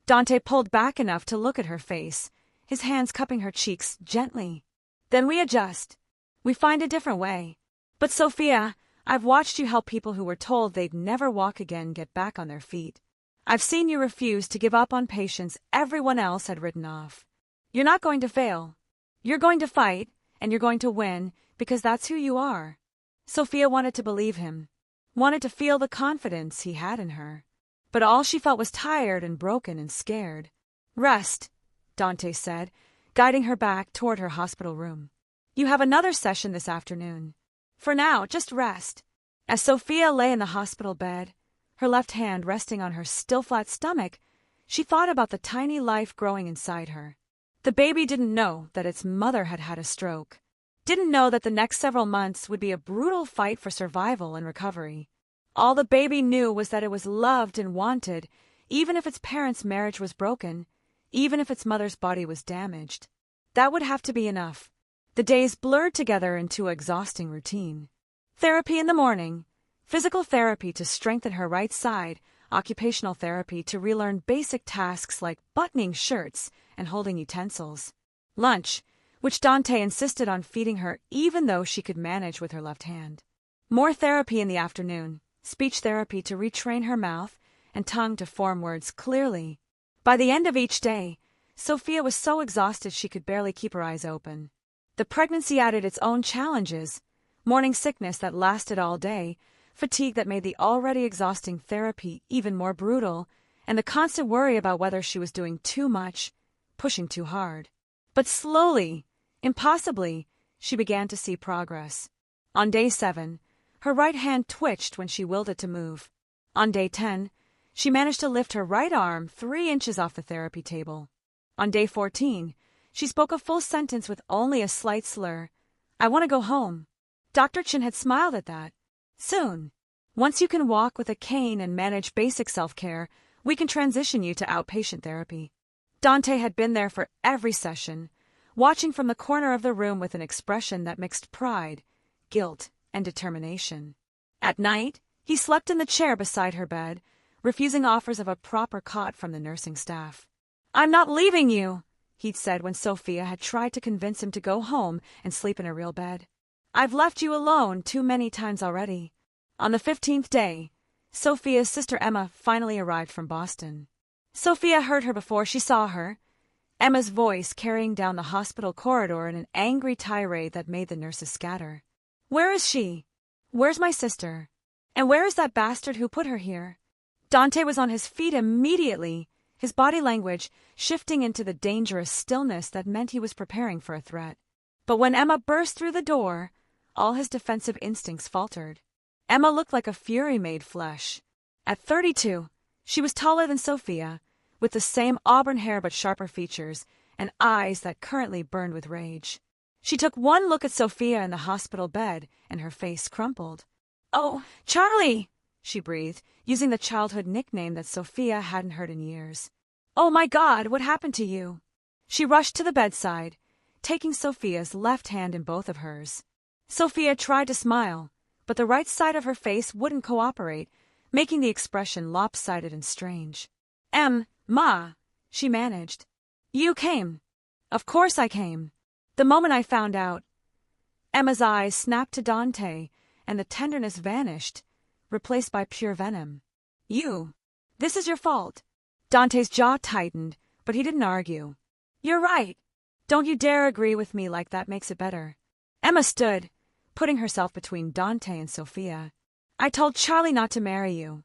S1: Dante pulled back enough to look at her face, his hands cupping her cheeks gently. "Then we adjust. We find a different way. But Sophia, I've watched you help people who were told they'd never walk again get back on their feet. I've seen you refuse to give up on patients everyone else had written off. You're not going to fail. You're going to fight, and you're going to win, because that's who you are." Sophia wanted to believe him, wanted to feel the confidence he had in her. But all she felt was tired and broken and scared. "Rest," Dante said, guiding her back toward her hospital room. "You have another session this afternoon. For now, just rest." As Sophia lay in the hospital bed, her left hand resting on her still flat stomach, she thought about the tiny life growing inside her. The baby didn't know that its mother had had a stroke, didn't know that the next several months would be a brutal fight for survival and recovery. All the baby knew was that it was loved and wanted, even if its parents' marriage was broken, even if its mother's body was damaged. That would have to be enough. The days blurred together into an exhausting routine. Therapy in the morning, physical therapy to strengthen her right side, occupational therapy to relearn basic tasks like buttoning shirts and holding utensils. Lunch, which Dante insisted on feeding her even though she could manage with her left hand. More therapy in the afternoon, speech therapy to retrain her mouth and tongue to form words clearly. By the end of each day, Sophia was so exhausted she could barely keep her eyes open. The pregnancy added its own challenges, morning sickness that lasted all day, fatigue that made the already exhausting therapy even more brutal, and the constant worry about whether she was doing too much, pushing too hard. But slowly, impossibly, she began to see progress. On day 7, her right hand twitched when she willed it to move. On day 10, she managed to lift her right arm 3 inches off the therapy table. On day 14, she spoke a full sentence with only a slight slur. "I want to go home." Dr. Chin had smiled at that. "Soon. Once you can walk with a cane and manage basic self-care, we can transition you to outpatient therapy." Dante had been there for every session, watching from the corner of the room with an expression that mixed pride, guilt, and determination. At night, he slept in the chair beside her bed, refusing offers of a proper cot from the nursing staff. "I'm not leaving you," he'd said when Sophia had tried to convince him to go home and sleep in a real bed. "I've left you alone too many times already." On the 15th day, Sophia's sister Emma finally arrived from Boston. Sophia heard her before she saw her, Emma's voice carrying down the hospital corridor in an angry tirade that made the nurses scatter. "Where is she? Where's my sister? And where is that bastard who put her here?" Dante was on his feet immediately, his body language shifting into the dangerous stillness that meant he was preparing for a threat. But when Emma burst through the door, all his defensive instincts faltered. Emma looked like a fury made flesh. At 32, she was taller than Sophia, with the same auburn hair but sharper features, and eyes that currently burned with rage. She took one look at Sophia in the hospital bed, and her face crumpled. "Oh, Charlie!" she breathed, using the childhood nickname that Sophia hadn't heard in years. "Oh my God, what happened to you?" She rushed to the bedside, taking Sophia's left hand in both of hers. Sophia tried to smile, but the right side of her face wouldn't cooperate, making the expression lopsided and strange. Ma, she managed. You came. Of course I came. The moment I found out. Emma's eyes snapped to Dante, and the tenderness vanished, replaced by pure venom. You. This is your fault. Dante's jaw tightened, but he didn't argue. You're right. Don't you dare agree with me like that makes it better. Emma stood, putting herself between Dante and Sophia. I told Charlie not to marry you.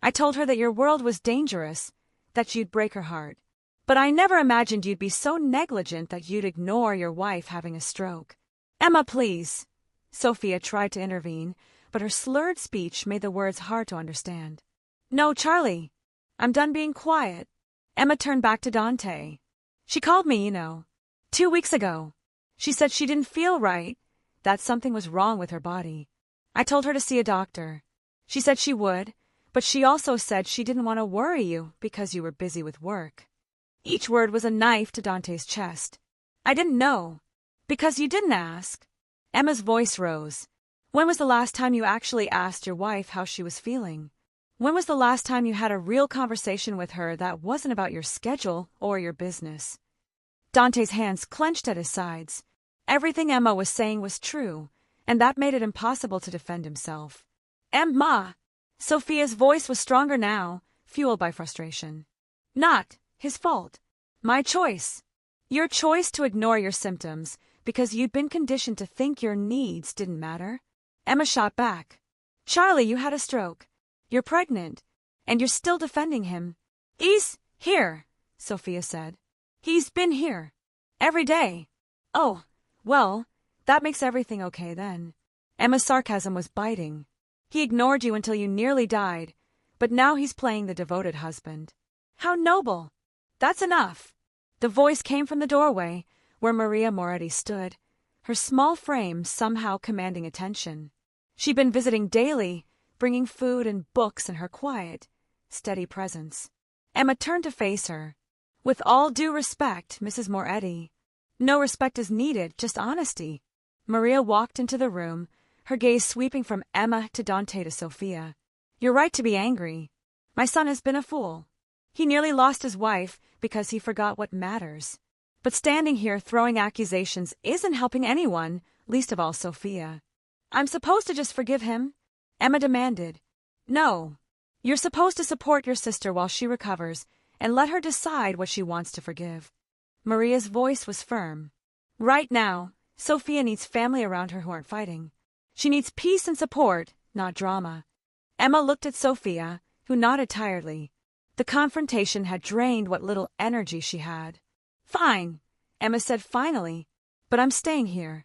S1: I told her that your world was dangerous, that you'd break her heart. But I never imagined you'd be so negligent that you'd ignore your wife having a stroke. Emma, please. Sophia tried to intervene, but her slurred speech made the words hard to understand. No, Charlie. I'm done being quiet. Emma turned back to Dante. She called me, 2 weeks ago. She said she didn't feel right, that something was wrong with her body. I told her to see a doctor. She said she would, but she also said she didn't want to worry you because you were busy with work. Each word was a knife to Dante's chest. I didn't know. Because you didn't ask. Emma's voice rose. When was the last time you actually asked your wife how she was feeling? When was the last time you had a real conversation with her that wasn't about your schedule or your business? Dante's hands clenched at his sides. Everything Emma was saying was true, and that made it impossible to defend himself. Emma! Sophia's voice was stronger now, fueled by frustration. Not his fault. My choice. Your choice to ignore your symptoms because you'd been conditioned to think your needs didn't matter. Emma shot back. Charlie, you had a stroke. You're pregnant, and you're still defending him. He's here, Sophia said. He's been here. Every day. Oh, well, that makes everything okay then. Emma's sarcasm was biting. He ignored you until you nearly died, but now he's playing the devoted husband. How noble. That's enough. The voice came from the doorway, where Maria Moretti stood, her small frame somehow commanding attention. She'd been visiting daily, bringing food and books in her quiet, steady presence. Emma turned to face her. With all due respect, Mrs. Moretti. No respect is needed, just honesty. Maria walked into the room, her gaze sweeping from Emma to Dante to Sophia. You're right to be angry. My son has been a fool. He nearly lost his wife because he forgot what matters. But standing here throwing accusations isn't helping anyone, least of all Sophia. I'm supposed to just forgive him? Emma demanded. No. You're supposed to support your sister while she recovers and let her decide what she wants to forgive. Maria's voice was firm. Right now, Sophia needs family around her who aren't fighting. She needs peace and support, not drama. Emma looked at Sophia, who nodded tiredly. The confrontation had drained what little energy she had. Fine, Emma said finally, but I'm staying here.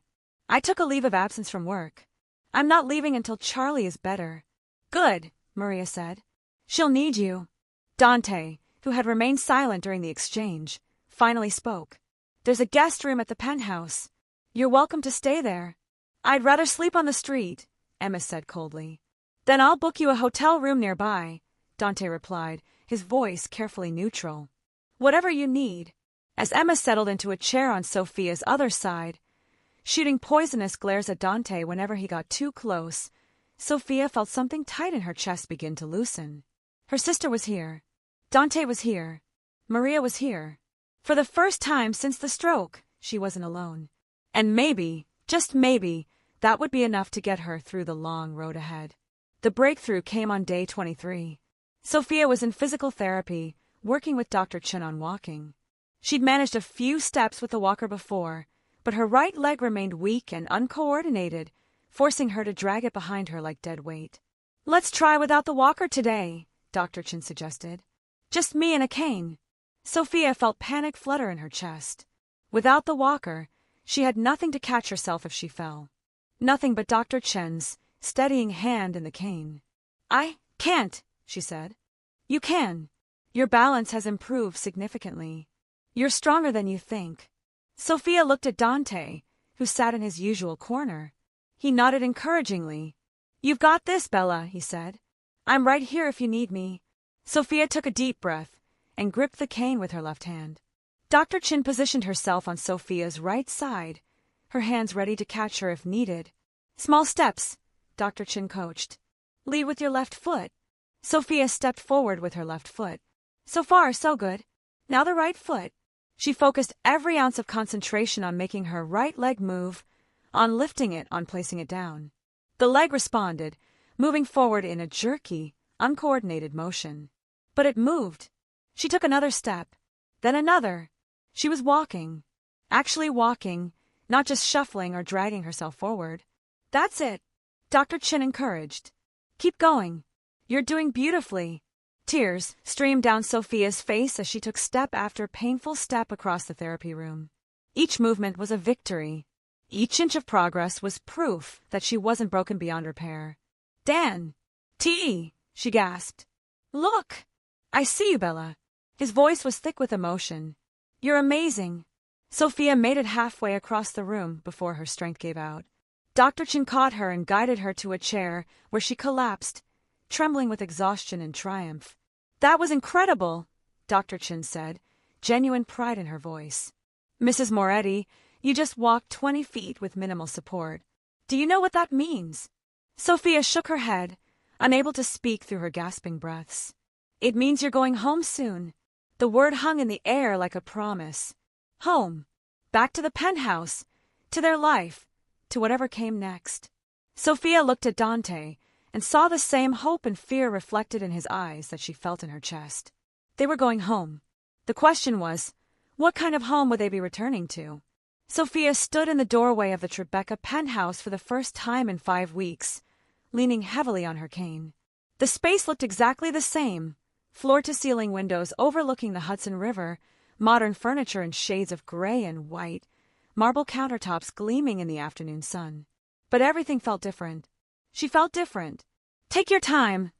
S1: I took a leave of absence from work. I'm not leaving until Charlie is better. Good, Maria said. She'll need you. Dante, who had remained silent during the exchange, finally spoke. There's a guest room at the penthouse. You're welcome to stay there. I'd rather sleep on the street, Emma said coldly. Then I'll book you a hotel room nearby, Dante replied, his voice carefully neutral. Whatever you need. As Emma settled into a chair on Sophia's other side, shooting poisonous glares at Dante whenever he got too close, Sophia felt something tight in her chest begin to loosen. Her sister was here. Dante was here. Maria was here. For the first time since the stroke, she wasn't alone. And maybe, just maybe, that would be enough to get her through the long road ahead. The breakthrough came on day 23. Sophia was in physical therapy, working with Dr. Chen on walking. She'd managed a few steps with the walker before, but her right leg remained weak and uncoordinated, forcing her to drag it behind her like dead weight. Let's try without the walker today, Dr. Chen suggested. Just me and a cane. Sophia felt panic flutter in her chest. Without the walker, she had nothing to catch herself if she fell. Nothing but Dr. Chen's steadying hand in the cane. I can't, she said. You can. Your balance has improved significantly. You're stronger than you think. Sophia looked at Dante, who sat in his usual corner. He nodded encouragingly. You've got this, Bella, he said. I'm right here if you need me. Sophia took a deep breath and gripped the cane with her left hand. Dr. Chen positioned herself on Sophia's right side, her hands ready to catch her if needed. Small steps, Dr. Chin coached. Lead with your left foot. Sophia stepped forward with her left foot. So far, so good. Now the right foot. She focused every ounce of concentration on making her right leg move, on lifting it, on placing it down. The leg responded, moving forward in a jerky, uncoordinated motion. But it moved. She took another step, then another. She was walking. Actually walking, not just shuffling or dragging herself forward. That's it, Dr. Chin encouraged. Keep going. You're doing beautifully. Tears streamed down Sophia's face as she took step after painful step across the therapy room. Each movement was a victory. Each inch of progress was proof that she wasn't broken beyond repair. Dan! T.E., she gasped. Look! I see you, Bella. His voice was thick with emotion. You're amazing. Sophia made it halfway across the room before her strength gave out. Dr. Chin caught her and guided her to a chair where she collapsed, trembling with exhaustion and triumph. That was incredible, Dr. Chin said, genuine pride in her voice. Mrs. Moretti, you just walked 20 feet with minimal support. Do you know what that means? Sophia shook her head, unable to speak through her gasping breaths. It means you're going home soon. The word hung in the air like a promise. Home. Back to the penthouse. To their life. To whatever came next. Sophia looked at Dante and saw the same hope and fear reflected in his eyes that she felt in her chest. They were going home. The question was, what kind of home would they be returning to? Sophia stood in the doorway of the Tribeca penthouse for the first time in 5 weeks, leaning heavily on her cane. The space looked exactly the same, floor-to-ceiling windows overlooking the Hudson River, modern furniture in shades of gray and white, marble countertops gleaming in the afternoon sun. But everything felt different. She felt different. Take your time,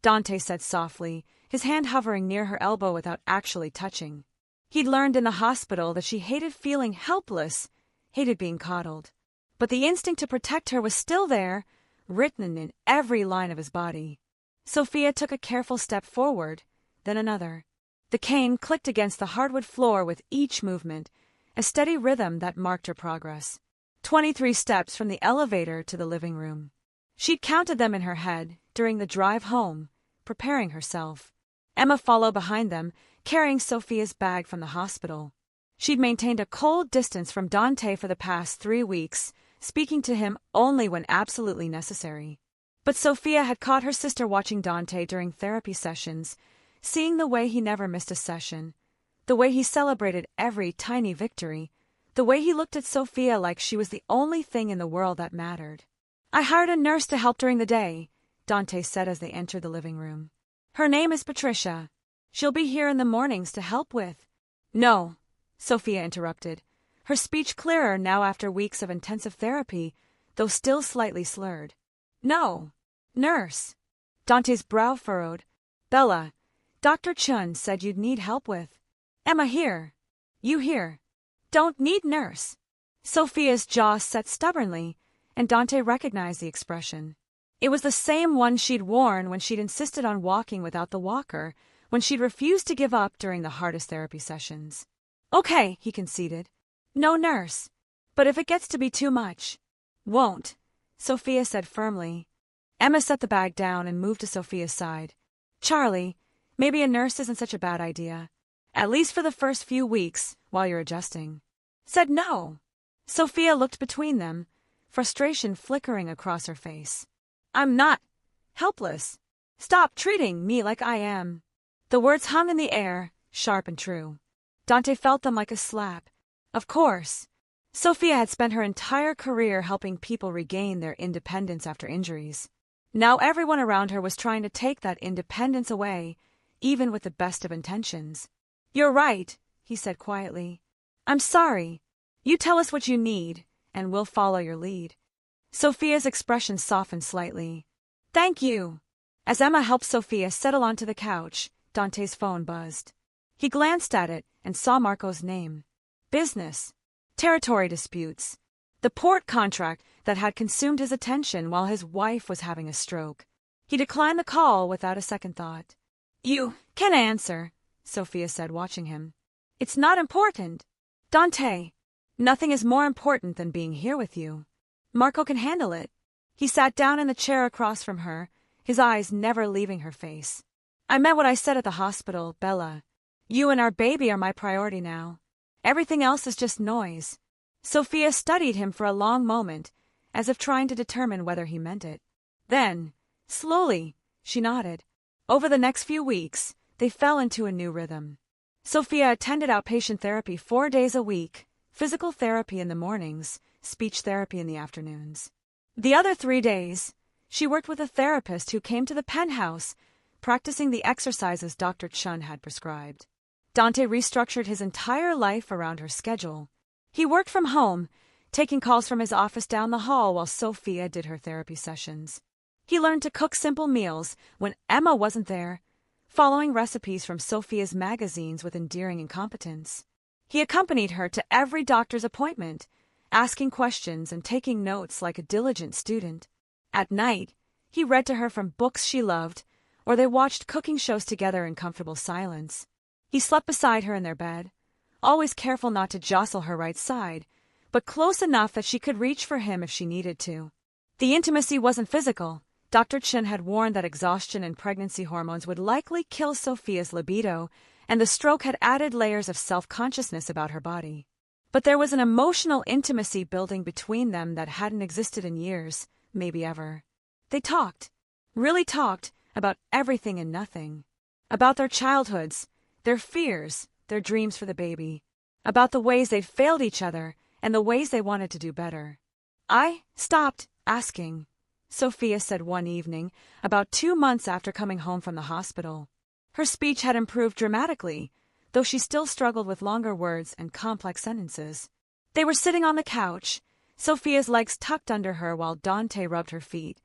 S1: Dante said softly, his hand hovering near her elbow without actually touching. He'd learned in the hospital that she hated feeling helpless, hated being coddled. But the instinct to protect her was still there, written in every line of his body. Sophia took a careful step forward, then another. The cane clicked against the hardwood floor with each movement, a steady rhythm that marked her progress. 23 steps from the elevator to the living room. She'd counted them in her head during the drive home, preparing herself. Emma followed behind them, carrying Sophia's bag from the hospital. She'd maintained a cold distance from Dante for the past 3 weeks, speaking to him only when absolutely necessary. But Sophia had caught her sister watching Dante during therapy sessions, seeing the way he never missed a session, the way he celebrated every tiny victory, the way he looked at Sophia like she was the only thing in the world that mattered. I hired a nurse to help during the day, Dante said as they entered the living room. Her name is Patricia. She'll be here in the mornings to help with. No, Sophia interrupted, her speech clearer now after weeks of intensive therapy, though still slightly slurred. No, nurse. Dante's brow furrowed. Bella, Dr. Chun said you'd need help with. Emma here. You here. Don't need nurse. Sophia's jaw set stubbornly, and Dante recognized the expression. It was the same one she'd worn when she'd insisted on walking without the walker, when she'd refused to give up during the hardest therapy sessions. Okay, he conceded. No nurse. But if it gets to be too much. Won't, Sophia said firmly. Emma set the bag down and moved to Sophia's side. Charlie, maybe a nurse isn't such a bad idea. At least for the first few weeks, while you're adjusting. Said no. Sophia looked between them, frustration flickering across her face. I'm not helpless. Stop treating me like I am. The words hung in the air, sharp and true. Dante felt them like a slap. Of course. Sophia had spent her entire career helping people regain their independence after injuries. Now everyone around her was trying to take that independence away, even with the best of intentions. You're right, he said quietly. I'm sorry. You tell us what you need, and we'll follow your lead. Sophia's expression softened slightly. Thank you. As Emma helped Sophia settle onto the couch, Dante's phone buzzed. He glanced at it and saw Marco's name. Business. Territory disputes. The port contract that had consumed his attention while his wife was having a stroke. He declined the call without a second thought. You can answer, Sophia said, watching him. It's not important. Dante, nothing is more important than being here with you. Marco can handle it. He sat down in the chair across from her, his eyes never leaving her face. I meant what I said at the hospital, Bella. You and our baby are my priority now. Everything else is just noise. Sophia studied him for a long moment, as if trying to determine whether he meant it. Then, slowly, she nodded. Over the next few weeks, they fell into a new rhythm. Sophia attended outpatient therapy 4 days a week, physical therapy in the mornings, speech therapy in the afternoons. The other 3 days, she worked with a therapist who came to the penthouse, practicing the exercises Dr. Chun had prescribed. Dante restructured his entire life around her schedule. He worked from home, taking calls from his office down the hall while Sophia did her therapy sessions. He learned to cook simple meals when Emma wasn't there, following recipes from Sophia's magazines with endearing incompetence. He accompanied her to every doctor's appointment, asking questions and taking notes like a diligent student. At night, he read to her from books she loved, or they watched cooking shows together in comfortable silence. He slept beside her in their bed, always careful not to jostle her right side, but close enough that she could reach for him if she needed to. The intimacy wasn't physical. Dr. Chin had warned that exhaustion and pregnancy hormones would likely kill Sophia's libido, and the stroke had added layers of self-consciousness about her body. But there was an emotional intimacy building between them that hadn't existed in years, maybe ever. They talked, really talked, about everything and nothing. About their childhoods, their fears, their dreams for the baby. About the ways they'd failed each other and the ways they wanted to do better. I stopped asking, Sophia said one evening, about 2 months after coming home from the hospital. Her speech had improved dramatically, though she still struggled with longer words and complex sentences. They were sitting on the couch, Sophia's legs tucked under her while Dante rubbed her feet,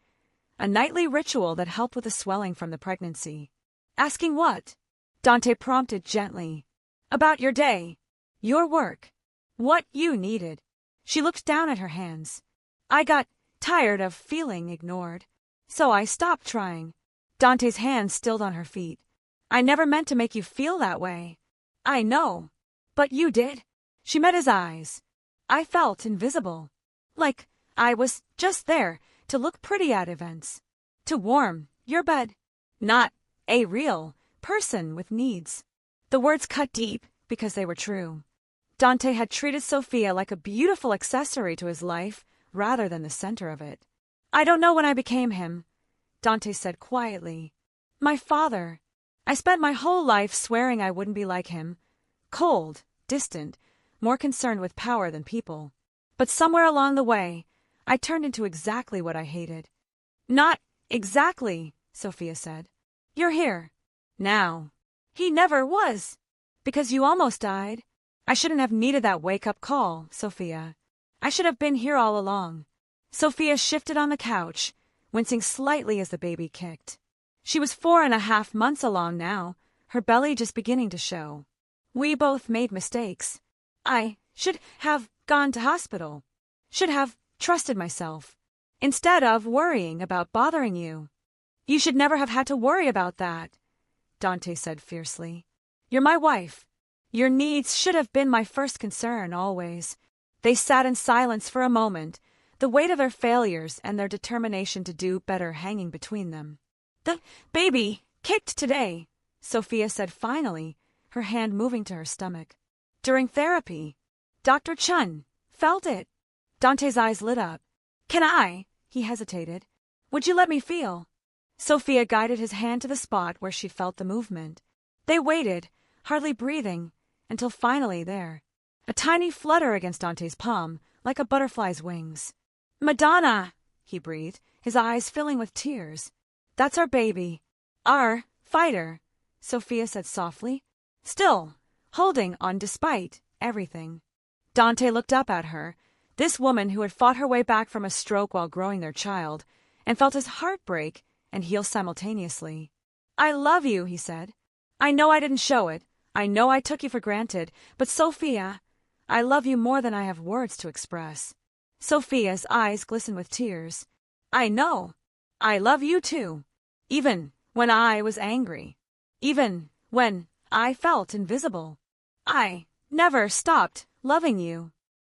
S1: a nightly ritual that helped with the swelling from the pregnancy. Asking what? Dante prompted gently. About your day, your work, what you needed. She looked down at her hands. I got tired of feeling ignored, so I stopped trying. Dante's hands stilled on her feet. I never meant to make you feel that way. I know. But you did. She met his eyes. I felt invisible. Like I was just there to look pretty at events. To warm your bed. Not a real person with needs. The words cut deep because they were true. Dante had treated Sophia like a beautiful accessory to his life rather than the center of it. I don't know when I became him, Dante said quietly. My father. I spent my whole life swearing I wouldn't be like him. Cold, distant, more concerned with power than people. But somewhere along the way, I turned into exactly what I hated. Not exactly, Sophia said. You're here. Now. He never was. Because you almost died. I shouldn't have needed that wake-up call, Sophia. I should have been here all along. Sophia shifted on the couch, wincing slightly as the baby kicked. She was 4.5 months along now, her belly just beginning to show. We both made mistakes. I should have gone to hospital. Should have trusted myself. Instead of worrying about bothering you. You should never have had to worry about that, Dante said fiercely. You're my wife. Your needs should have been my first concern, always. They sat in silence for a moment, the weight of their failures and their determination to do better hanging between them. The baby kicked today, Sophia said finally, her hand moving to her stomach. During therapy, Dr. Chun felt it. Dante's eyes lit up. Can I? He hesitated. Would you let me feel? Sophia guided his hand to the spot where she felt the movement. They waited, hardly breathing, until finally there. A tiny flutter against Dante's palm, like a butterfly's wings. Madonna, he breathed, his eyes filling with tears. That's our baby. Our fighter, Sophia said softly. Still, holding on despite everything. Dante looked up at her, this woman who had fought her way back from a stroke while growing their child, and felt his heart break and heal simultaneously. I love you, he said. I know I didn't show it. I know I took you for granted, but Sophia, I love you more than I have words to express. Sophia's eyes glistened with tears. I know. I love you too. Even when I was angry. Even when I felt invisible. I never stopped loving you.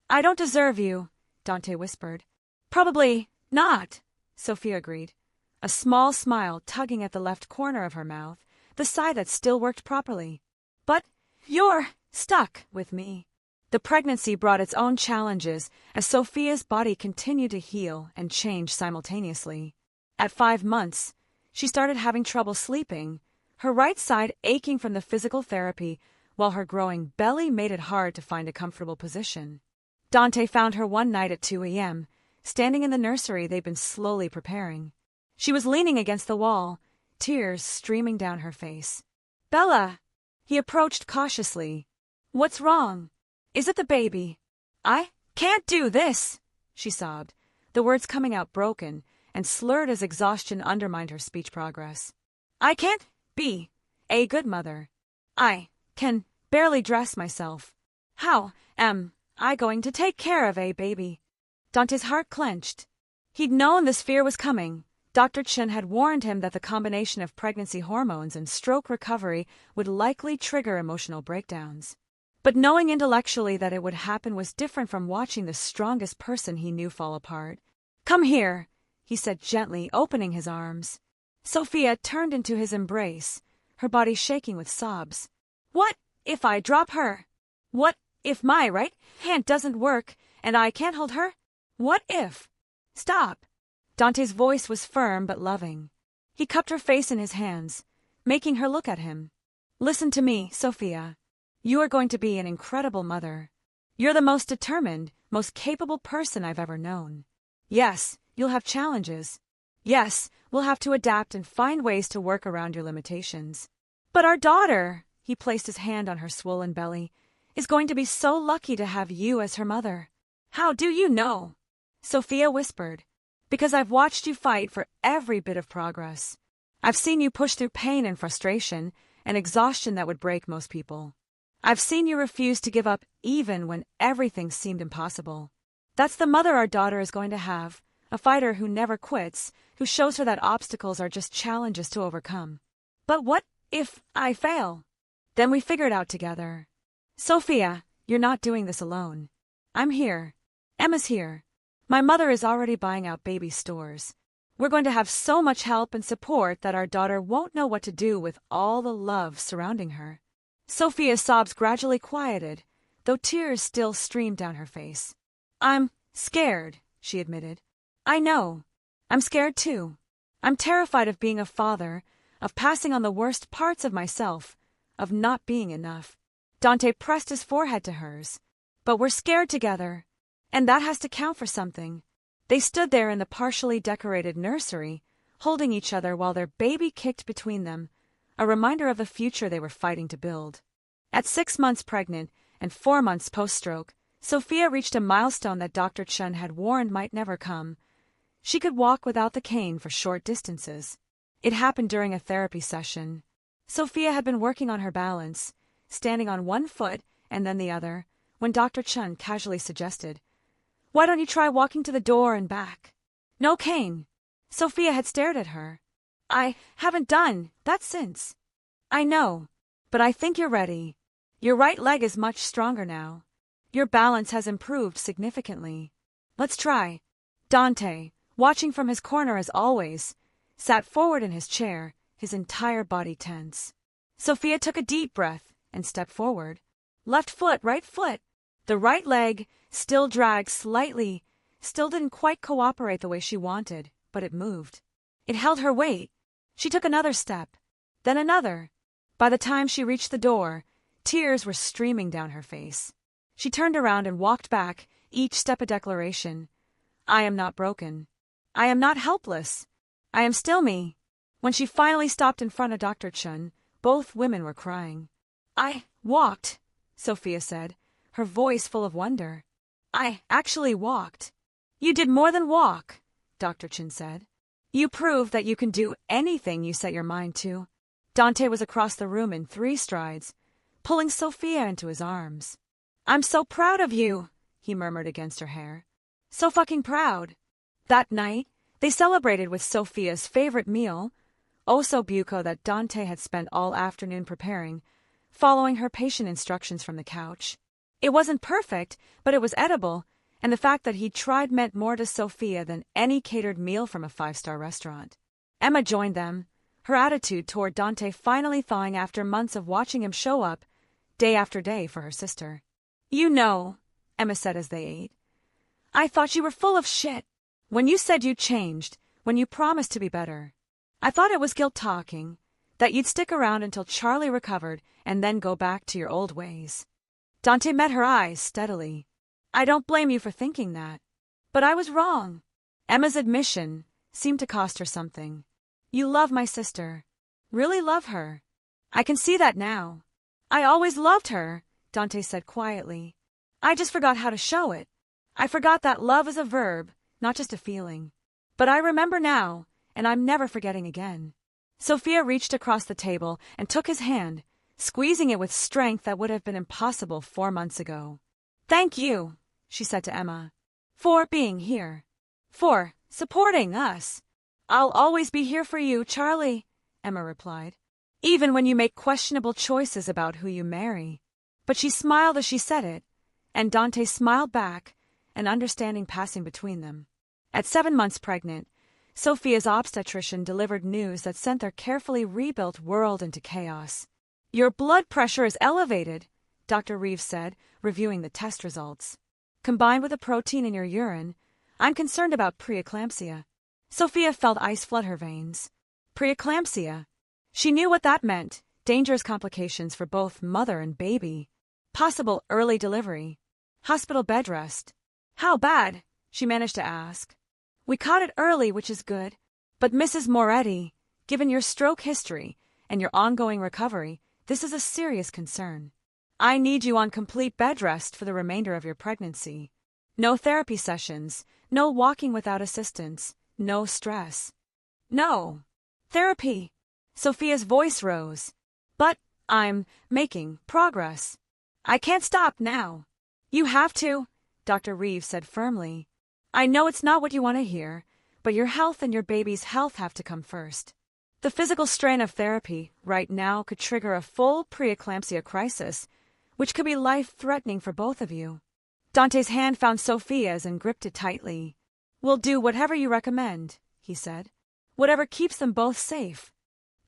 S1: I don't deserve you, Dante whispered. Probably not, Sophia agreed, a small smile tugging at the left corner of her mouth, the side that still worked properly. But you're stuck with me. The pregnancy brought its own challenges as Sophia's body continued to heal and change simultaneously. At 5 months, she started having trouble sleeping, her right side aching from the physical therapy, while her growing belly made it hard to find a comfortable position. Dante found her one night at 2 a.m., standing in the nursery they'd been slowly preparing. She was leaning against the wall, tears streaming down her face. "Bella!" He approached cautiously. "What's wrong? Is it the baby?" "I can't do this," she sobbed, the words coming out broken and slurred as exhaustion undermined her speech progress. "I can't be a good mother. I can barely dress myself. How am I going to take care of a baby?" Dante's heart clenched. He'd known this fear was coming. Dr. Chen had warned him that the combination of pregnancy hormones and stroke recovery would likely trigger emotional breakdowns. But knowing intellectually that it would happen was different from watching the strongest person he knew fall apart. "Come here," he said gently, opening his arms. Sophia turned into his embrace, her body shaking with sobs. "What if I drop her? What if my right hand doesn't work and I can't hold her? What if—" "Stop." Dante's voice was firm but loving. He cupped her face in his hands, making her look at him. "Listen to me, Sophia. You are going to be an incredible mother. You're the most determined, most capable person I've ever known. Yes, you'll have challenges. Yes, we'll have to adapt and find ways to work around your limitations. But our daughter," he placed his hand on her swollen belly, "is going to be so lucky to have you as her mother." "How do you know?" Sophia whispered. "Because I've watched you fight for every bit of progress. I've seen you push through pain and frustration and exhaustion that would break most people. I've seen you refuse to give up even when everything seemed impossible. That's the mother our daughter is going to have, a fighter who never quits, who shows her that obstacles are just challenges to overcome." "But what if I fail?" "Then we figure it out together. Sophia, you're not doing this alone. I'm here. Emma's here. My mother is already buying out baby stores. We're going to have so much help and support that our daughter won't know what to do with all the love surrounding her." Sophia's sobs gradually quieted, though tears still streamed down her face. "I'm scared," she admitted. "I know. I'm scared too. I'm terrified of being a father, of passing on the worst parts of myself, of not being enough." Dante pressed his forehead to hers. "But we're scared together, and that has to count for something." They stood there in the partially decorated nursery, holding each other while their baby kicked between them, a reminder of the future they were fighting to build. At 6 months pregnant and 4 months post-stroke, Sophia reached a milestone that Dr. Chen had warned might never come. She could walk without the cane for short distances. It happened during a therapy session. Sophia had been working on her balance, standing on one foot and then the other, when Dr. Chen casually suggested, "Why don't you try walking to the door and back?" "No cane." Sophia had stared at her. "I haven't done that since." "I know, but I think you're ready. Your right leg is much stronger now. Your balance has improved significantly. Let's try." Dante, watching from his corner as always, sat forward in his chair, his entire body tense. Sophia took a deep breath and stepped forward. Left foot, right foot. The right leg still dragged slightly, still didn't quite cooperate the way she wanted, but it moved. It held her weight. She took another step, then another. By the time she reached the door, tears were streaming down her face. She turned around and walked back, each step a declaration. "I am not broken. I am not helpless. I am still me." When she finally stopped in front of Dr. Chen, both women were crying. "I walked," Sophia said, her voice full of wonder. "I actually walked." "You did more than walk," Dr. Chen said. "You proved that you can do anything you set your mind to." Dante was across the room in 3 strides, pulling Sophia into his arms. "I'm so proud of you," he murmured against her hair. "So fucking proud." That night, they celebrated with Sophia's favorite meal, osso buco that Dante had spent all afternoon preparing, following her patient instructions from the couch. It wasn't perfect, but it was edible, and the fact that he'd tried meant more to Sophia than any catered meal from a five-star restaurant. Emma joined them, her attitude toward Dante finally thawing after months of watching him show up, day after day, for her sister. "You know," Emma said as they ate, "I thought you were full of shit. When you said you changed, when you promised to be better. I thought it was guilt talking, that you'd stick around until Charlie recovered and then go back to your old ways." Dante met her eyes steadily. "I don't blame you for thinking that. But I was wrong." Emma's admission seemed to cost her something. "You love my sister. Really love her. I can see that now." "I always loved her," Dante said quietly. "I just forgot how to show it. I forgot that love is a verb, not just a feeling. But I remember now, and I'm never forgetting again." Sophia reached across the table and took his hand, squeezing it with strength that would have been impossible 4 months ago. "Thank you," she said to Emma, "for being here. For supporting us." "I'll always be here for you, Charlie," Emma replied, "even when you make questionable choices about who you marry." But she smiled as she said it, and Dante smiled back, an understanding passing between them. At 7 months pregnant, Sophia's obstetrician delivered news that sent their carefully rebuilt world into chaos. "Your blood pressure is elevated," Dr. Reeves said, reviewing the test results. "Combined with the protein in your urine, I'm concerned about preeclampsia." Sophia felt ice flood her veins. Preeclampsia. She knew what that meant: dangerous complications for both mother and baby. Possible early delivery. Hospital bed rest. "How bad?" she managed to ask. "We caught it early, which is good. But Mrs. Moretti, given your stroke history and your ongoing recovery, this is a serious concern. I need you on complete bed rest for the remainder of your pregnancy. No therapy sessions, no walking without assistance, no stress." "No. Therapy." Sophia's voice rose. "But I'm making progress. I can't stop now." "You have to," Dr. Reeves said firmly. "I know it's not what you want to hear, but your health and your baby's health have to come first. The physical strain of therapy right now could trigger a full preeclampsia crisis, which could be life-threatening for both of you." Dante's hand found Sophia's and gripped it tightly. "We'll do whatever you recommend," he said. "Whatever keeps them both safe."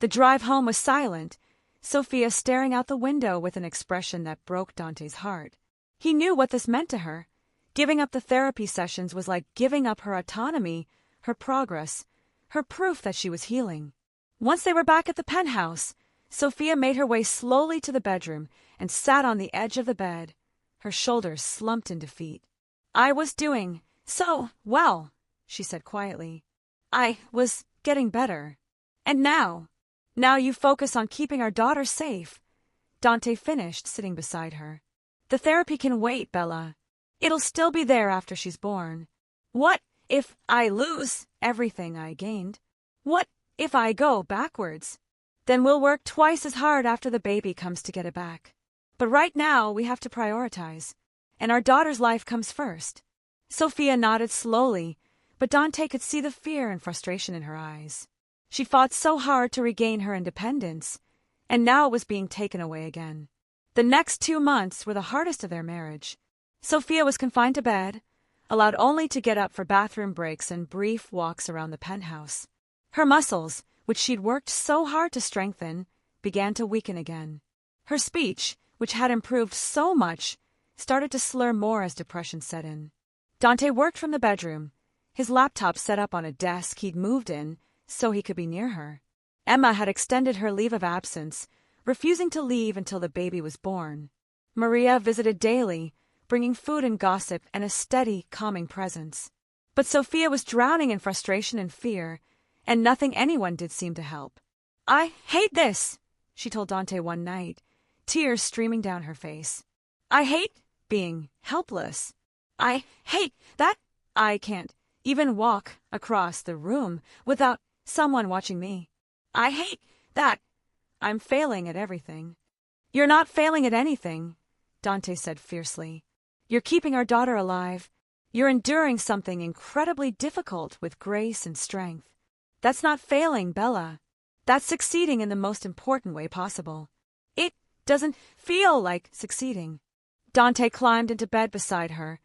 S1: The drive home was silent, Sophia staring out the window with an expression that broke Dante's heart. He knew what this meant to her. Giving up the therapy sessions was like giving up her autonomy, her progress, her proof that she was healing. Once they were back at the penthouse, Sophia made her way slowly to the bedroom and sat on the edge of the bed, her shoulders slumped in defeat. "I was doing so well," she said quietly. "I was getting better. And now you focus on keeping our daughter safe." Dante finished, sitting beside her. "The therapy can wait, Bella. It'll still be there after she's born. What if I lose everything I gained? What if I go backwards? Then we'll work twice as hard after the baby comes to get it back. But right now we have to prioritize, and our daughter's life comes first." Sophia nodded slowly, but Dante could see the fear and frustration in her eyes. She fought so hard to regain her independence, and now it was being taken away again. The next 2 months were the hardest of their marriage. Sophia was confined to bed, allowed only to get up for bathroom breaks and brief walks around the penthouse. Her muscles, which she'd worked so hard to strengthen, began to weaken again. Her speech, which had improved so much, started to slur more as depression set in. Dante worked from the bedroom, his laptop set up on a desk he'd moved in so he could be near her. Emma had extended her leave of absence, refusing to leave until the baby was born. Maria visited daily, bringing food and gossip and a steady, calming presence. But Sophia was drowning in frustration and fear, and nothing anyone did seemed to help. "I hate this," she told Dante one night, tears streaming down her face. "I hate being helpless. I hate that I can't even walk across the room without someone watching me. I hate that I'm failing at everything." "You're not failing at anything," Dante said fiercely. "You're keeping our daughter alive. You're enduring something incredibly difficult with grace and strength. That's not failing, Bella. That's succeeding in the most important way possible." "It doesn't feel like succeeding." Dante climbed into bed beside her,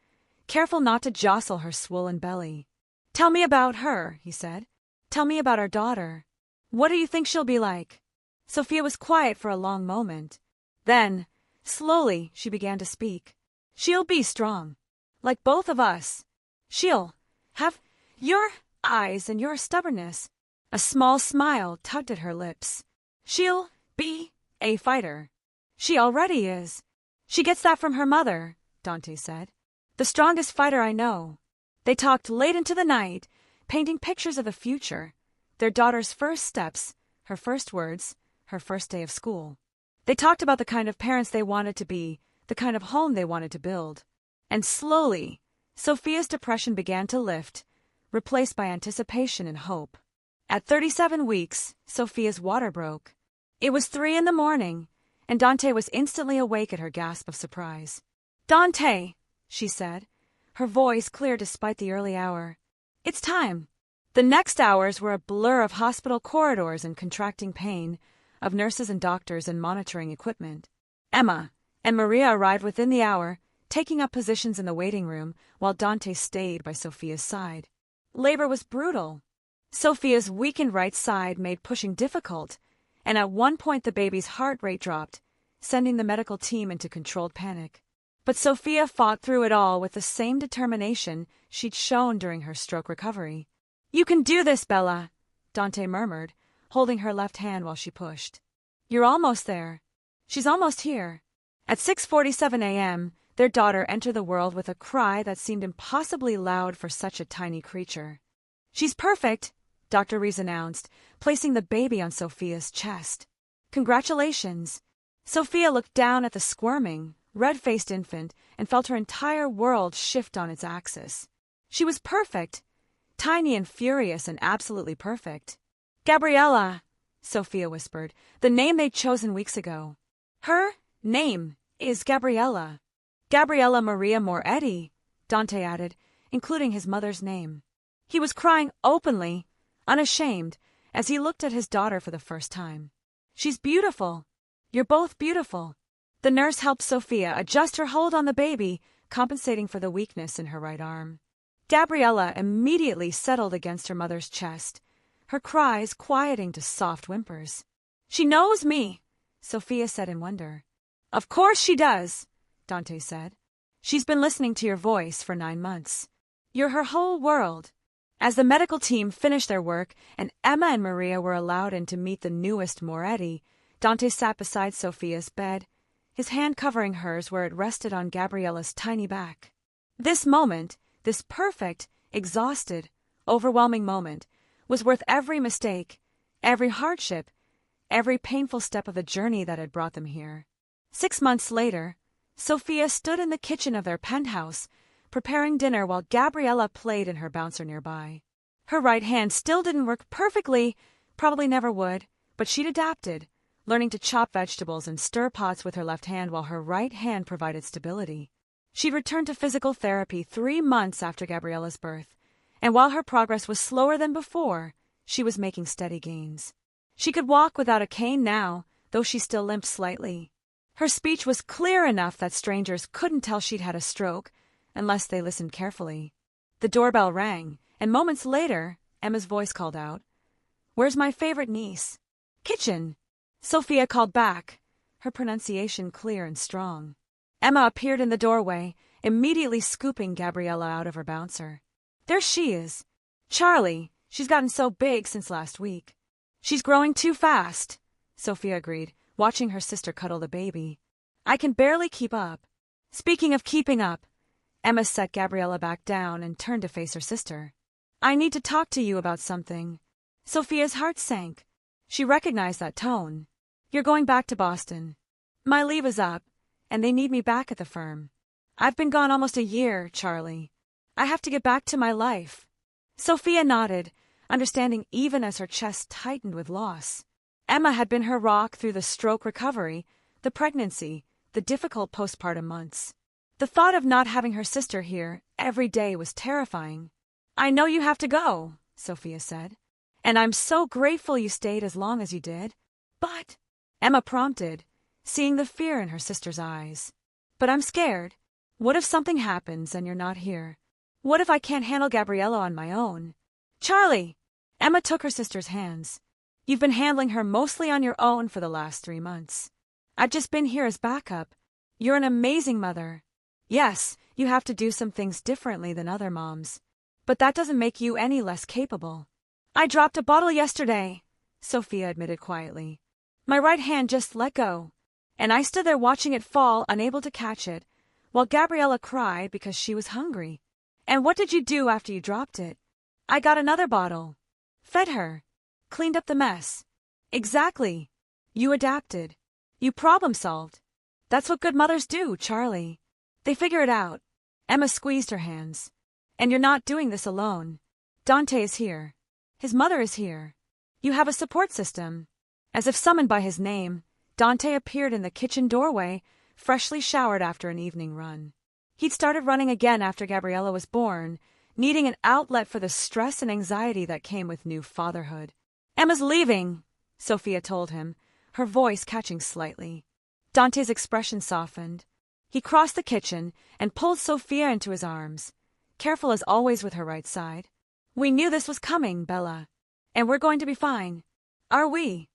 S1: careful not to jostle her swollen belly. "Tell me about her," he said. "Tell me about our daughter. What do you think she'll be like?" Sophia was quiet for a long moment. Then, slowly, she began to speak. "She'll be strong. Like both of us. She'll have your eyes and your stubbornness." A small smile tugged at her lips. "She'll be a fighter. She already is. She gets that from her mother," Dante said. "The strongest fighter I know." They talked late into the night, painting pictures of the future, their daughter's first steps, her first words, her first day of school. They talked about the kind of parents they wanted to be, the kind of home they wanted to build. And slowly, Sophia's depression began to lift, replaced by anticipation and hope. At 37 weeks, Sophia's water broke. It was 3 a.m, and Dante was instantly awake at her gasp of surprise. "Dante," she said, her voice clear despite the early hour. "It's time." The next hours were a blur of hospital corridors and contracting pain, of nurses and doctors and monitoring equipment. Emma and Maria arrived within the hour, taking up positions in the waiting room, while Dante stayed by Sophia's side. Labor was brutal. Sophia's weakened right side made pushing difficult, and at one point the baby's heart rate dropped, sending the medical team into controlled panic. But Sophia fought through it all with the same determination she'd shown during her stroke recovery. "You can do this, Bella," Dante murmured, holding her left hand while she pushed. "You're almost there. She's almost here." At 6:47 a.m., their daughter entered the world with a cry that seemed impossibly loud for such a tiny creature. "She's perfect," Dr. Rees announced, placing the baby on Sophia's chest. "Congratulations." Sophia looked down at the squirming, red-faced infant and felt her entire world shift on its axis. She was perfect, tiny and furious and absolutely perfect. "Gabriella," Sophia whispered, the name they'd chosen weeks ago. "Her name is Gabriella." "Gabriella Maria Moretti," Dante added, including his mother's name. He was crying openly, unashamed, as he looked at his daughter for the first time. "She's beautiful. You're both beautiful." The nurse helped Sophia adjust her hold on the baby, compensating for the weakness in her right arm. Gabriella immediately settled against her mother's chest, her cries quieting to soft whimpers. "She knows me," Sophia said in wonder. "Of course she does," Dante said. "She's been listening to your voice for 9 months. You're her whole world." As the medical team finished their work and Emma and Maria were allowed in to meet the newest Moretti, Dante sat beside Sophia's bed, his hand covering hers where it rested on Gabriella's tiny back. This moment, this perfect, exhausted, overwhelming moment, was worth every mistake, every hardship, every painful step of the journey that had brought them here. 6 months later, Sophia stood in the kitchen of their penthouse, preparing dinner while Gabriella played in her bouncer nearby. Her right hand still didn't work perfectly, probably never would, but she'd adapted, learning to chop vegetables and stir pots with her left hand while her right hand provided stability. She'd returned to physical therapy 3 months after Gabriella's birth, and while her progress was slower than before, she was making steady gains. She could walk without a cane now, though she still limped slightly. Her speech was clear enough that strangers couldn't tell she'd had a stroke, unless they listened carefully. The doorbell rang, and moments later, Emma's voice called out, "Where's my favorite niece?" "Kitchen," Sophia called back, her pronunciation clear and strong. Emma appeared in the doorway, immediately scooping Gabriella out of her bouncer. "There she is. Charlie, she's gotten so big since last week." "She's growing too fast," Sophia agreed, watching her sister cuddle the baby. "I can barely keep up." Speaking of keeping up, Emma set Gabriella back down and turned to face her sister. "I need to talk to you about something." Sophia's heart sank. She recognized that tone. "You're going back to Boston." "My leave is up, and they need me back at the firm." "I've been gone almost a year, Charlie. I have to get back to my life." Sophia nodded, understanding even as her chest tightened with loss. Emma had been her rock through the stroke recovery, the pregnancy, the difficult postpartum months. The thought of not having her sister here every day was terrifying. "I know you have to go," Sophia said, "and I'm so grateful you stayed as long as you did. But," Emma prompted, seeing the fear in her sister's eyes. "But I'm scared." What if something happens and you're not here? What if I can't handle Gabriella on my own? Charlie! Emma took her sister's hands. You've been handling her mostly on your own for the last 3 months. I've just been here as backup. You're an amazing mother. Yes, you have to do some things differently than other moms. But that doesn't make you any less capable. I dropped a bottle yesterday, Sophia admitted quietly. My right hand just let go, and I stood there watching it fall, unable to catch it, while Gabriella cried because she was hungry. And what did you do after you dropped it? I got another bottle. Fed her. Cleaned up the mess. Exactly. You adapted. You problem-solved. That's what good mothers do, Charlie. They figure it out. Emma squeezed her hands. And you're not doing this alone. Dante is here. His mother is here. You have a support system. As if summoned by his name, Dante appeared in the kitchen doorway, freshly showered after an evening run. He'd started running again after Gabriella was born, needing an outlet for the stress and anxiety that came with new fatherhood. Emma's leaving, Sophia told him, her voice catching slightly. Dante's expression softened. He crossed the kitchen and pulled Sophia into his arms, careful as always with her right side. We knew this was coming, Bella. And we're going to be fine. Are we?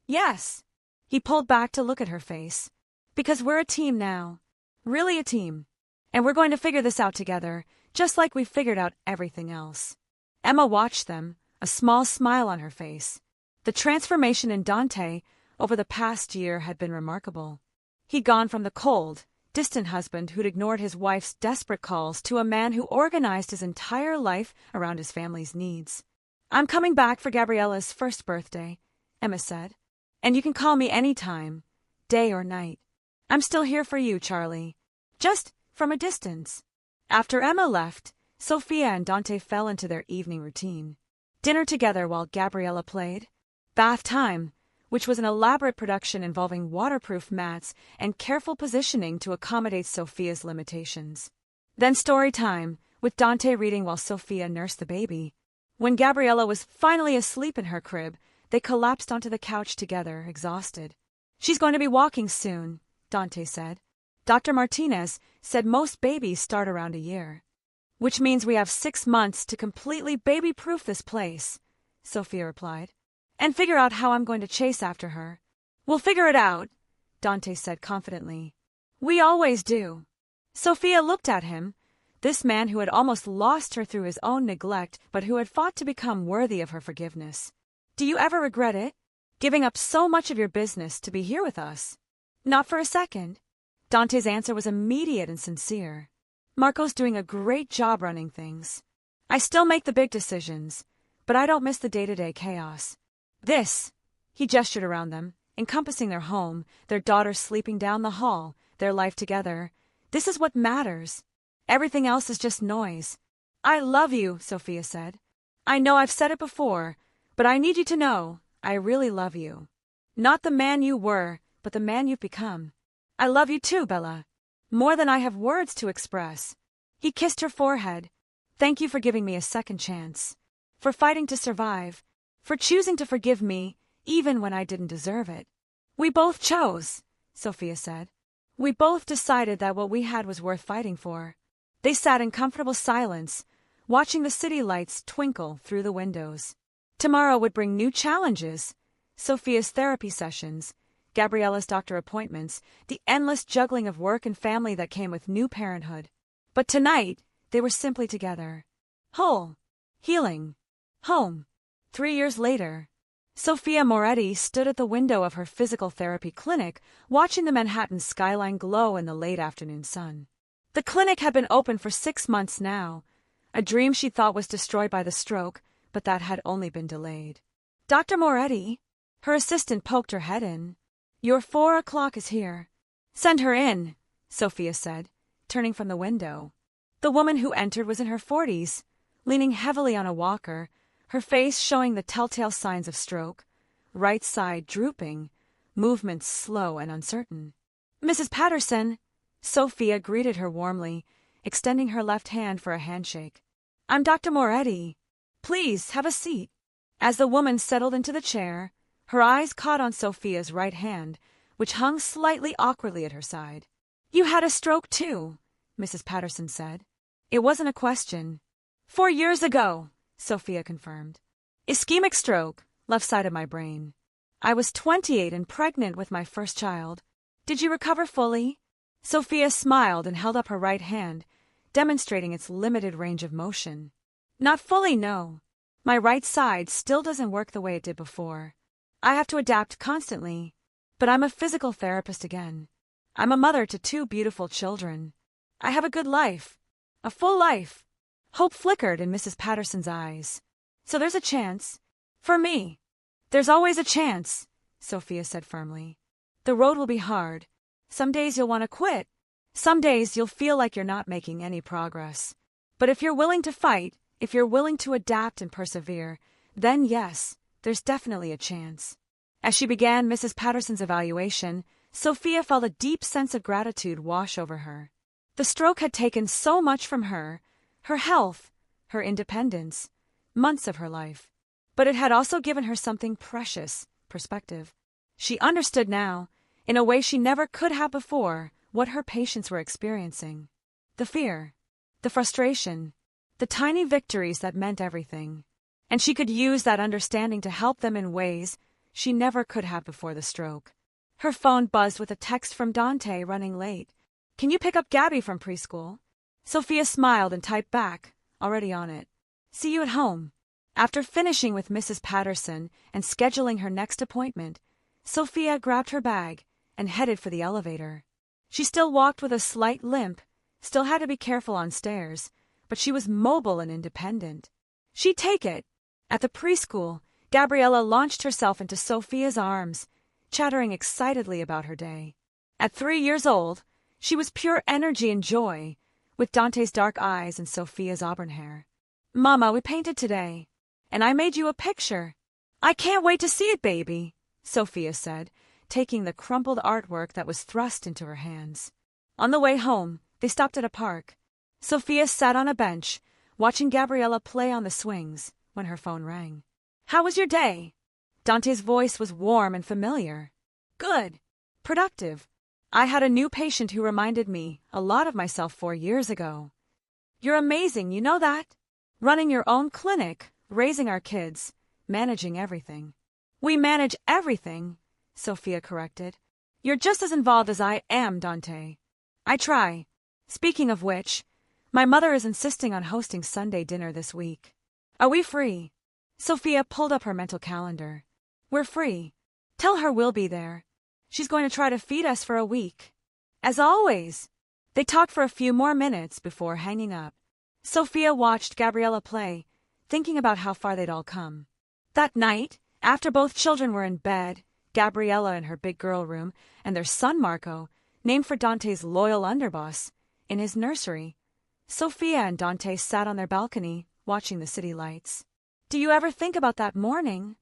S1: Yes. He pulled back to look at her face. Because we're a team now. Really a team. And we're going to figure this out together, just like we figured out everything else. Emma watched them, a small smile on her face. The transformation in Dante over the past year had been remarkable. He'd gone from the cold, distant husband who'd ignored his wife's desperate calls to a man who organized his entire life around his family's needs. I'm coming back for Gabriella's first birthday, Emma said. And you can call me any time, day or night. I'm still here for you, Charlie. Just from a distance. After Emma left, Sophia and Dante fell into their evening routine. Dinner together while Gabriella played. Bath time, which was an elaborate production involving waterproof mats and careful positioning to accommodate Sophia's limitations. Then story time, with Dante reading while Sophia nursed the baby. When Gabriella was finally asleep in her crib, they collapsed onto the couch together, exhausted. She's going to be walking soon, Dante said. Dr. Martinez said most babies start around a year. Which means we have 6 months to completely baby-proof this place, Sophia replied. And figure out how I'm going to chase after her. We'll figure it out, Dante said confidently. We always do. Sophia looked at him, this man who had almost lost her through his own neglect but who had fought to become worthy of her forgiveness. Do you ever regret it? Giving up so much of your business to be here with us? Not for a second. Dante's answer was immediate and sincere. Marco's doing a great job running things. I still make the big decisions, but I don't miss the day-to-day chaos. This, he gestured around them, encompassing their home, their daughter sleeping down the hall, their life together. This is what matters. Everything else is just noise. I love you, Sophia said. I know I've said it before, but I need you to know I really love you. Not the man you were, but the man you've become. I love you too, Bella. More than I have words to express. He kissed her forehead. Thank you for giving me a second chance. For fighting to survive. For choosing to forgive me, even when I didn't deserve it. We both chose, Sophia said. We both decided that what we had was worth fighting for. They sat in comfortable silence, watching the city lights twinkle through the windows. Tomorrow would bring new challenges. Sophia's therapy sessions, Gabriella's doctor appointments, the endless juggling of work and family that came with new parenthood. But tonight, they were simply together. Whole. Healing. Home. 3 years later, Sophia Moretti stood at the window of her physical therapy clinic, watching the Manhattan skyline glow in the late afternoon sun. The clinic had been open for 6 months now, a dream she thought was destroyed by the stroke, but that had only been delayed. Dr. Moretti, her assistant poked her head in. Your 4 o'clock is here. Send her in, Sophia said, turning from the window. The woman who entered was in her 40s, leaning heavily on a walker, her face showing the telltale signs of stroke, right side drooping, movements slow and uncertain. Mrs. Patterson, Sophia greeted her warmly, extending her left hand for a handshake. I'm Dr. Moretti. Please, have a seat. As the woman settled into the chair, her eyes caught on Sophia's right hand, which hung slightly awkwardly at her side. You had a stroke too, Mrs. Patterson said. It wasn't a question. 4 years ago, Sophia confirmed. Ischemic stroke, left side of my brain. I was 28 and pregnant with my first child. Did you recover fully? Sophia smiled and held up her right hand, demonstrating its limited range of motion. Not fully, no. My right side still doesn't work the way it did before. I have to adapt constantly, but I'm a physical therapist again. I'm a mother to 2 beautiful children. I have a good life. A full life. Hope flickered in Mrs. Patterson's eyes. So there's a chance. For me. There's always a chance, Sophia said firmly. The road will be hard. Some days you'll want to quit. Some days you'll feel like you're not making any progress. But if you're willing to fight, if you're willing to adapt and persevere, then yes, there's definitely a chance. As she began Mrs. Patterson's evaluation, Sophia felt a deep sense of gratitude wash over her. The stroke had taken so much from her health, her independence, months of her life. But it had also given her something precious, perspective. She understood now, in a way she never could have before, what her patients were experiencing. The fear, the frustration, the tiny victories that meant everything. And she could use that understanding to help them in ways she never could have before the stroke. Her phone buzzed with a text from Dante running late. Can you pick up Gabby from preschool? Sophia smiled and typed back, already on it. See you at home. After finishing with Mrs. Patterson and scheduling her next appointment, Sophia grabbed her bag and headed for the elevator. She still walked with a slight limp, still had to be careful on stairs, but she was mobile and independent. She'd take it. At the preschool, Gabriella launched herself into Sophia's arms, chattering excitedly about her day. At 3 years old, she was pure energy and joy, with Dante's dark eyes and Sophia's auburn hair. Mama, we painted today, and I made you a picture. I can't wait to see it, baby, Sophia said, taking the crumpled artwork that was thrust into her hands. On the way home, they stopped at a park. Sophia sat on a bench, watching Gabriella play on the swings, when her phone rang. How was your day? Dante's voice was warm and familiar. Good. Productive. I had a new patient who reminded me a lot of myself 4 years ago. You're amazing, you know that? Running your own clinic, raising our kids, managing everything. We manage everything, Sophia corrected. You're just as involved as I am, Dante. I try. Speaking of which, my mother is insisting on hosting Sunday dinner this week. Are we free? Sophia pulled up her mental calendar. We're free. Tell her we'll be there. She's going to try to feed us for a week. As always. They talked for a few more minutes before hanging up. Sophia watched Gabriella play, thinking about how far they'd all come. That night, after both children were in bed, Gabriella in her big girl room, and their son Marco, named for Dante's loyal underboss, in his nursery, Sophia and Dante sat on their balcony, watching the city lights. Do you ever think about that morning?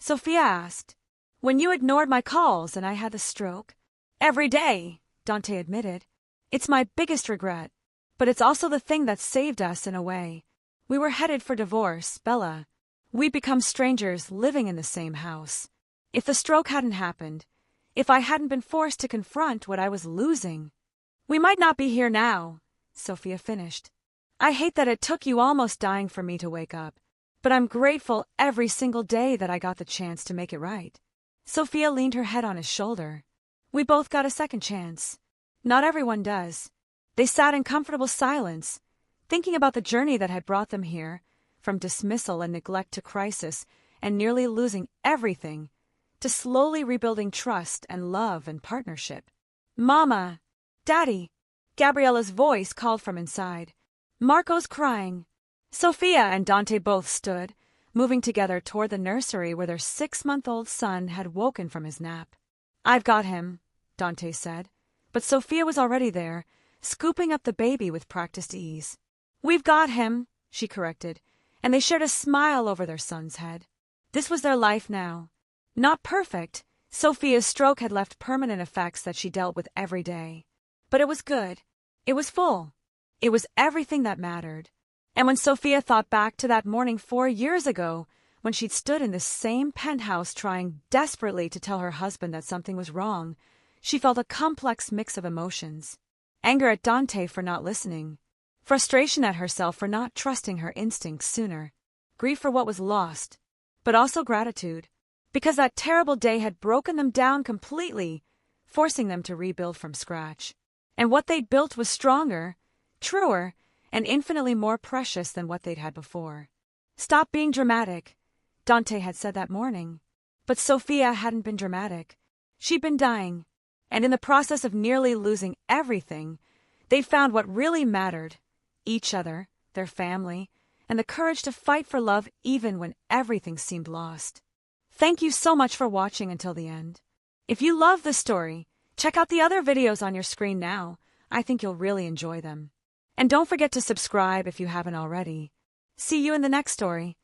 S1: Sophia asked. When you ignored my calls and I had the stroke? Every day, Dante admitted. It's my biggest regret, but it's also the thing that saved us in a way. We were headed for divorce, Bella. We'd become strangers living in the same house. If the stroke hadn't happened, if I hadn't been forced to confront what I was losing, we might not be here now, Sophia finished. I hate that it took you almost dying for me to wake up, but I'm grateful every single day that I got the chance to make it right. Sophia leaned her head on his shoulder. We both got a second chance. Not everyone does. They sat in comfortable silence, thinking about the journey that had brought them here, from dismissal and neglect to crisis and nearly losing everything, to slowly rebuilding trust and love and partnership. Mama! Daddy! Gabriella's voice called from inside. Marco's crying. Sophia and Dante both stood, moving together toward the nursery where their 6-month-old son had woken from his nap. I've got him, Dante said, but Sophia was already there, scooping up the baby with practiced ease. We've got him, she corrected, and they shared a smile over their son's head. This was their life now. Not perfect, Sophia's stroke had left permanent effects that she dealt with every day. But it was good. It was full. It was everything that mattered. And when Sophia thought back to that morning 4 years ago, when she'd stood in this same penthouse trying desperately to tell her husband that something was wrong, she felt a complex mix of emotions. Anger at Dante for not listening. Frustration at herself for not trusting her instincts sooner. Grief for what was lost. But also gratitude. Because that terrible day had broken them down completely, forcing them to rebuild from scratch. And what they'd built was stronger, truer, and infinitely more precious than what they'd had before. Stop being dramatic, Dante had said that morning. But Sophia hadn't been dramatic. She'd been dying. And in the process of nearly losing everything, they found what really mattered: each other, their family, and the courage to fight for love even when everything seemed lost. Thank you so much for watching until the end. If you love this story, check out the other videos on your screen now. I think you'll really enjoy them. And don't forget to subscribe if you haven't already. See you in the next story.